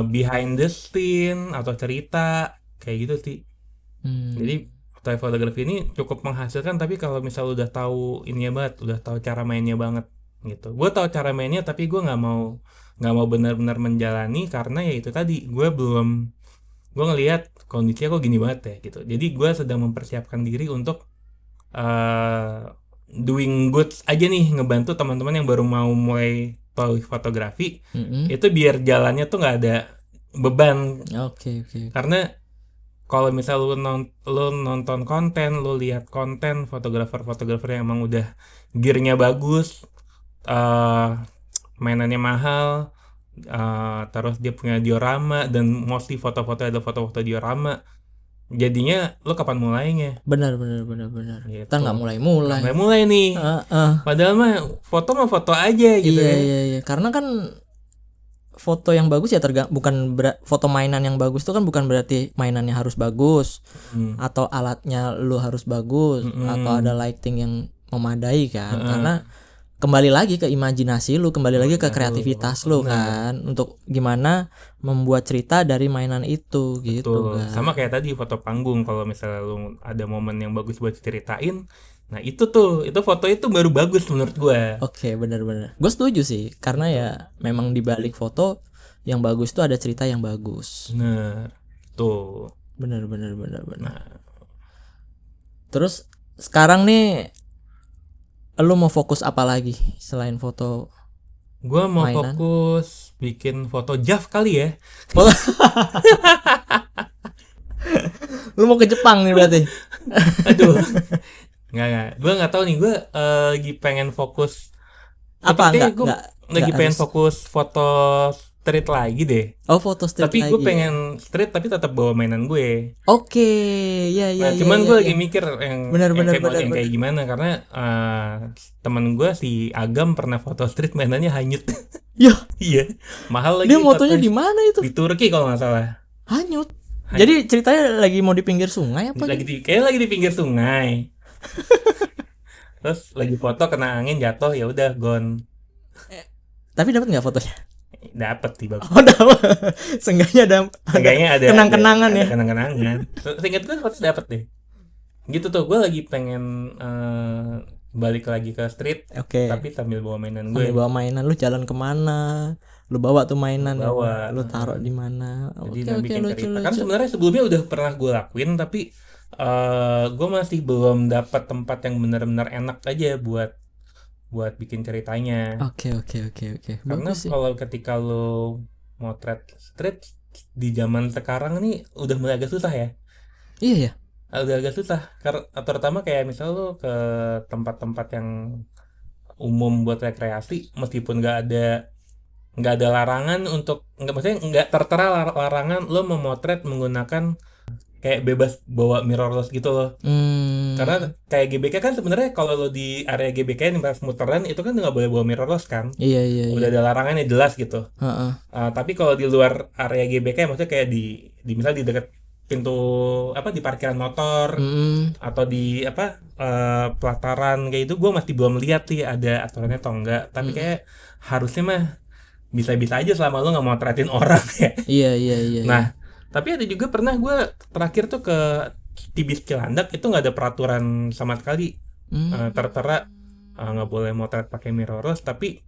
behind the scene atau cerita kayak gitu sih. Jadi toy fotografi ini cukup menghasilkan, tapi kalau misal udah tahu ininya banget, udah tahu cara mainnya banget gitu. Gue tahu cara mainnya tapi gue nggak mau benar-benar menjalani karena ya itu tadi gue ngelihat kondisinya kok gini banget ya gitu. Jadi gue sedang mempersiapkan diri untuk doing good aja nih, ngebantu teman-teman yang baru mau mulai toy fotografi itu biar jalannya tuh nggak ada beban. Karena kalau misal lu nonton konten, lu lihat konten fotografer yang emang udah gearnya bagus, mainannya mahal, terus dia punya diorama dan mostly foto-foto ada foto-foto diorama, jadinya lu kapan mulainya? Benar. Gitu. Kita nggak mulai nih. Padahal mah foto aja gitu. Iya. Karena kan foto yang bagus ya foto mainan yang bagus itu kan bukan berarti mainannya harus bagus atau alatnya lu harus bagus atau ada lighting yang memadai kan. Karena kembali lagi ke imajinasi lu, kembali lagi ke kreativitas lu kan, untuk gimana membuat cerita dari mainan itu. Gitu kan. Sama kayak tadi foto panggung, kalau misalnya lu ada momen yang bagus buat ceritain, nah itu foto itu baru bagus menurut gue. Oke, benar. Gue setuju sih, karena ya memang di balik foto yang bagus tuh ada cerita yang bagus. Bener, tuh. Benar. Terus sekarang nih lu mau fokus apa lagi selain foto? Gue mau mainan? Fokus bikin foto JAV kali ya. Lu mau ke Jepang nih berarti? Aduh. Nggak. Gue nggak tahu nih. Gue lagi pengen fokus. Apa lagi pengen fokus foto street lagi deh. Foto street tapi lagi. Tapi gue pengen street tapi tetap bawa mainan gue. Oke, ya. Cuman gue lagi mikir yang benar. Kayak gimana, karena temen gue si Agam pernah foto street mainannya hanyut. Iya. Mahal lagi. Dia motonya di mana itu? Di Turki kalau nggak salah. Hanyut. Jadi ceritanya lagi mau di pinggir sungai apa? Kayak lagi di pinggir sungai. Terus lagi foto kena angin jatuh, ya udah gone. Tapi dapat nggak fotonya? Dapat sih, bagus. Dapat. Seenggaknya ada kenang-kenangan ya. Kenang-kenangan. Seingat gue foto dapat deh. Gitu tuh, gue lagi pengen balik lagi ke street. Tapi sambil bawa mainan gue. Sambil bawa mainan, lu jalan kemana? Lu bawa tuh mainan, lu taruh di mana? Jadi bikin cerita. Kan sebenarnya sebelumnya udah pernah gue lakuin, tapi gue masih belum dapat tempat yang benar-benar enak aja buat bikin ceritanya. Oke. Karena kalau ketika lo motret street di zaman sekarang nih udah mulai agak susah ya. Iya. Udah agak susah. Terutama kayak misal lo ke tempat-tempat yang umum buat rekreasi, meskipun nggak ada larangan nggak tertera larangan lo memotret menggunakan kayak bebas bawa mirrorless gitu loh. Karena kayak GBK kan sebenarnya kalau lo di area GBK yang pas muteran itu kan nggak boleh bawa mirrorless kan. Iya. Udah ada larangannya jelas gitu. Tapi kalau di luar area GBK maksudnya kayak di misal di dekat pintu apa di parkiran motor atau di apa pelataran kayak itu gue masih belum lihat sih ada aturannya atau enggak, tapi kayak harusnya mah bisa-bisa aja selama lu nggak mau motretin orang ya. Iya. Nah, tapi ada juga pernah gue terakhir tuh ke Tibis Cilandak itu nggak ada peraturan sama sekali, tertera nggak boleh motret pakai mirrorless, tapi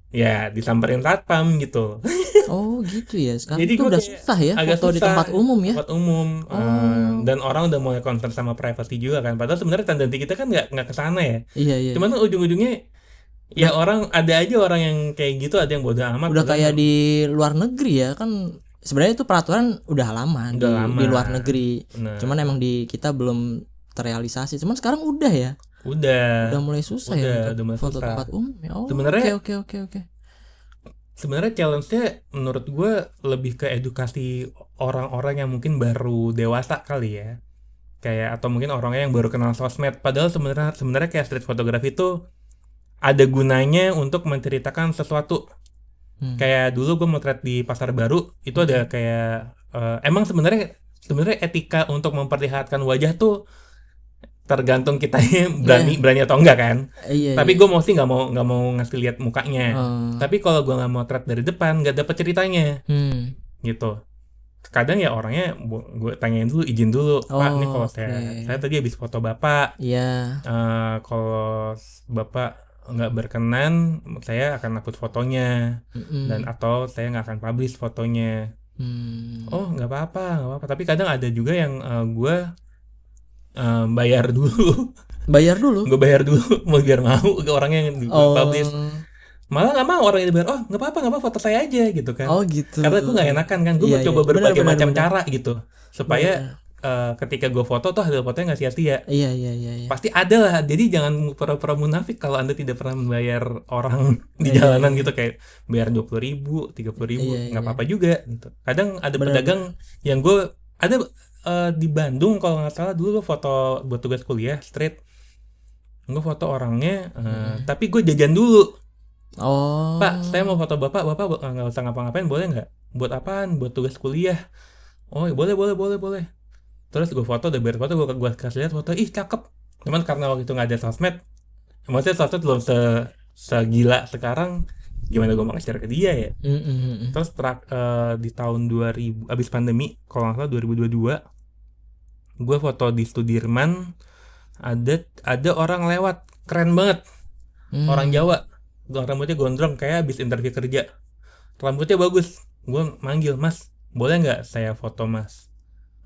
ya disamperin satpam gitu. Oh gitu ya. Sekarang Jadi tuh gue udah kayak susah ya agak foto di susah, tempat umum ya. tempat umum, dan orang udah mulai concern sama privacy juga kan. Padahal sebenarnya tendensi kita kan nggak kesana ya. Iya. Cuman ujung-ujungnya ya orang ada aja orang yang kayak gitu, ada yang bodoh amat. Udah kayak di luar negeri ya kan. Sebenarnya itu peraturan udah lama di luar negeri. Bener. Cuman emang di kita belum terrealisasi. Cuman sekarang udah ya. Udah mulai susah ya udah mulai foto susah. tempat umum ya. Oh, Sebenarnya oke. Sebenarnya challenge-nya menurut gue lebih ke edukasi orang-orang yang mungkin baru dewasa kali ya. Kayak atau mungkin orangnya yang baru kenal sosmed. Padahal sebenarnya kayak street photography itu ada gunanya untuk menceritakan sesuatu. Kayak dulu gue motret di Pasar Baru itu ada kayak emang sebenarnya etika untuk memperlihatkan wajah tuh tergantung kitanya berani atau enggak kan. Tapi gue mesti nggak mau ngasih lihat mukanya. Tapi kalau gue nggak motret dari depan nggak dapet ceritanya gitu. Kadang ya orangnya gue tanyain dulu, izin dulu, Pak, ini kalau saya tadi habis foto bapak, kalau bapak nggak berkenan saya akan upload fotonya, dan atau saya nggak akan publish fotonya. Oh nggak apa-apa. Tapi kadang ada juga yang gue bayar dulu. Gue bayar dulu mau biar mau ke orangnya yang publish. Malah nggak mau orang yang dibayar. Oh nggak apa foto saya aja gitu kan. Oh gitu. Karena gue nggak enakan kan. Gue coba berbagai macam cara gitu supaya ketika gue foto tuh hasil fotonya nggak sia-sia. Iya. Pasti ada lah. Jadi jangan pura-pura munafik kalau Anda tidak pernah membayar orang di jalanan gitu, kayak bayar 20.000, 30.000 nggak apa-apa juga gitu. Kadang ada pedagang yang gue ada di Bandung kalau nggak salah, dulu gue foto buat tugas kuliah street, gue foto orangnya tapi gue jajan dulu. Pak, saya mau foto bapak nggak usah ngapa-ngapain, boleh nggak? Buat apaan? Buat tugas kuliah. Oh boleh. Terus gue foto, udah bayar foto, gue kasih lihat foto, ih cakep. Cuman karena waktu itu nggak ada sosmed, maksudnya sosmed belum segila sekarang, gimana gue mau nge-share ke dia ya. Terus di tahun 2000 abis pandemi kalau nggak salah 2022, gue foto di Sudirman, ada orang lewat keren banget, orang Jawa, rambutnya gondrong kayak abis interview kerja, rambutnya bagus. Gue manggil, Mas boleh nggak saya foto Mas?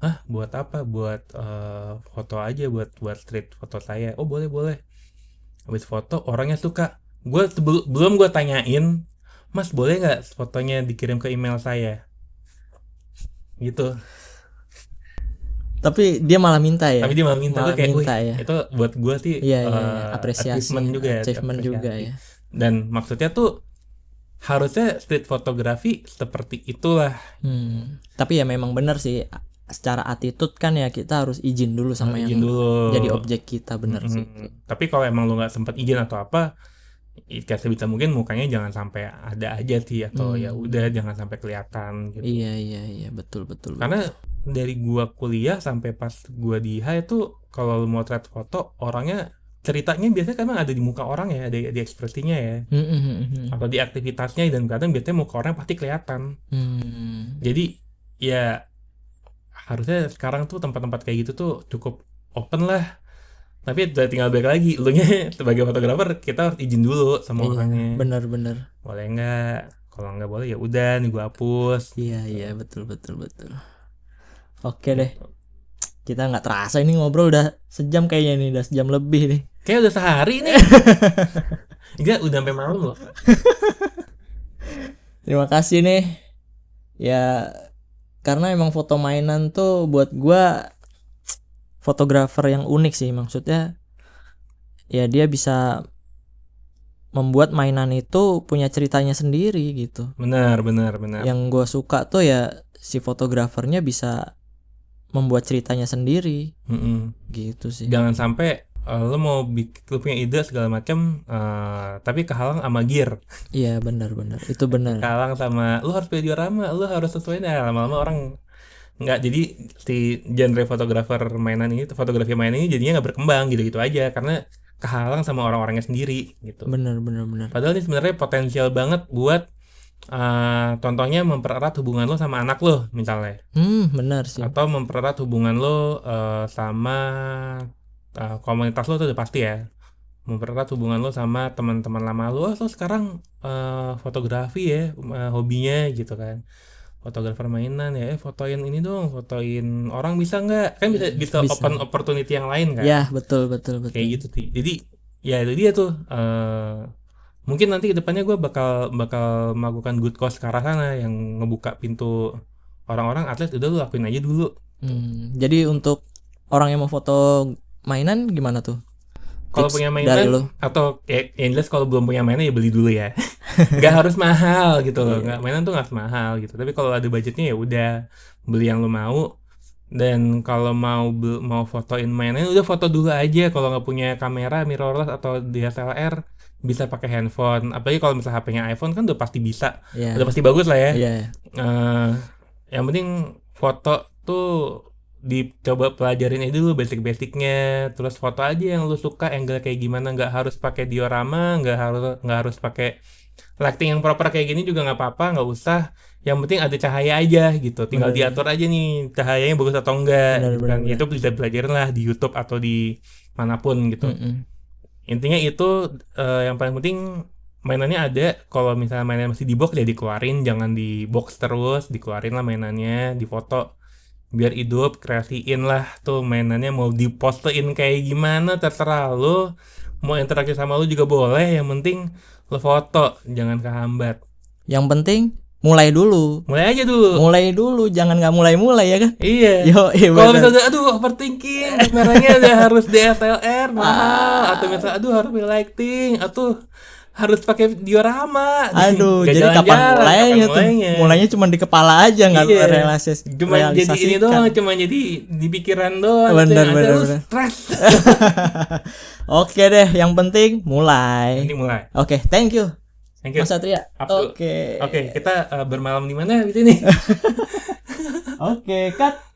Hah, buat apa? Buat foto aja, buat street foto saya. Oh boleh. Habis foto orangnya suka. Gue belum gue tanyain, Mas boleh nggak fotonya dikirim ke email saya? Gitu. Tapi dia malah minta ya. Gue kayak, ya. Itu buat gue sih apresiasi, achievement juga ya. Dan maksudnya tuh harusnya street photography seperti itulah. Tapi ya memang benar sih, secara attitude kan ya kita harus izin dulu sama yang jadi objek kita, benar sih. Tapi kalau emang lu nggak sempat izin atau apa, kayak sebisa mungkin mukanya jangan sampai ada aja sih, atau ya udah jangan sampai kelihatan gitu. Iya, betul. Karena dari gua kuliah sampai pas gua di HI itu, kalau lu mau motret foto orangnya, ceritanya biasanya kadang ada di muka orang ya, ada di ekspresinya ya, atau di aktivitasnya, dan kadang biasanya muka orang pasti kelihatan. Jadi ya harusnya sekarang tuh tempat-tempat kayak gitu tuh cukup open lah. Tapi tinggal balik lagi, lu nya sebagai fotografer kita harus izin dulu sama orangnya. Benar. Boleh nggak? Kalau nggak boleh ya udah nih gue hapus. Iya, betul. Oke deh. Kita nggak terasa ini ngobrol udah sejam kayaknya nih, udah sejam lebih nih. Kayak udah sehari nih. Enggak, udah sampai malam loh. Terima kasih nih. Ya karena emang foto mainan tuh buat gua fotografer yang unik sih, maksudnya ya dia bisa membuat mainan itu punya ceritanya sendiri gitu. Benar. Yang gua suka tuh ya si fotografernya bisa membuat ceritanya sendiri. Gitu sih. Jangan sampai lo mau lu punya ide segala macam, tapi kehalang sama gear. Iya benar, itu benar. Kehalang sama lu harus punya diorama, lu harus sesuai, lama-lama orang nggak, jadi si genre fotografi mainan ini jadinya nggak berkembang gitu aja karena kehalang sama orang-orangnya sendiri gitu. Bener. Padahal ini sebenarnya potensial banget buat contohnya mempererat hubungan lo sama anak lo misalnya, benar sih. atau mempererat hubungan lo sama komunitas lo tuh udah pasti ya, mempererat hubungan lo sama teman-teman lama lo. Lo sekarang fotografi ya, hobinya gitu kan, fotografer mainan ya, fotoin ini dong, fotoin orang bisa nggak, kan bisa open opportunity yang lain kan. Ya betul kayak gitu sih. Jadi ya itu dia tuh, mungkin nanti kedepannya gue bakal melakukan good cause ke arah sana yang ngebuka pintu orang-orang atlet, udah lu lakuin aja dulu. Jadi untuk orang yang mau foto mainan gimana tuh? Kalau punya mainan atau yang jelas kalau belum punya mainan ya beli dulu ya. Nggak harus mahal gitu loh. Nggak, mainan tuh nggak harus mahal gitu. Tapi kalau ada budgetnya ya udah beli yang lo mau. Dan kalau mau fotoin mainan udah foto dulu aja. Kalau nggak punya kamera mirrorless atau DSLR bisa pakai handphone. Apalagi kalau misalnya HP-nya iPhone kan udah pasti bisa. Udah pasti bagus lah ya. Yang penting foto tuh dicoba pelajarin aja dulu basic-basicnya, terus foto aja yang lu suka, angle kayak gimana, nggak harus pakai diorama, nggak harus pakai lighting yang proper kayak gini juga nggak apa-apa, nggak usah, yang penting ada cahaya aja gitu, tinggal diatur aja nih cahayanya bagus atau enggak. Bener. Itu bisa belajarin lah di YouTube atau di manapun gitu. Intinya itu yang paling penting mainannya ada. Kalau misalnya mainannya masih di box ya dikeluarin, jangan di box terus, dikeluarin lah mainannya, difoto biar hidup, kreasiin lah tuh mainannya, mau dipostein kayak gimana terserah lo, mau interaksi sama lo juga boleh, yang penting lo foto, jangan kehambat. Yang penting mulai aja dulu, jangan nggak mulai ya kan. Iya. Kalau misalnya aduh overthinking, kameranya udah harus DSLR mahal, atau misalnya aduh harus lighting, atau harus pakai diorama. Aduh, jadi kapan mulainya cuma di kepala aja, nggak realisasi. Cuma jadi ini doang, cuma jadi di pikiran doang. Bener. Stres. Oke deh, yang penting mulai. Oke, thank you. Mas Satria. Oke, kita bermalam di mana di sini? Oke, cut.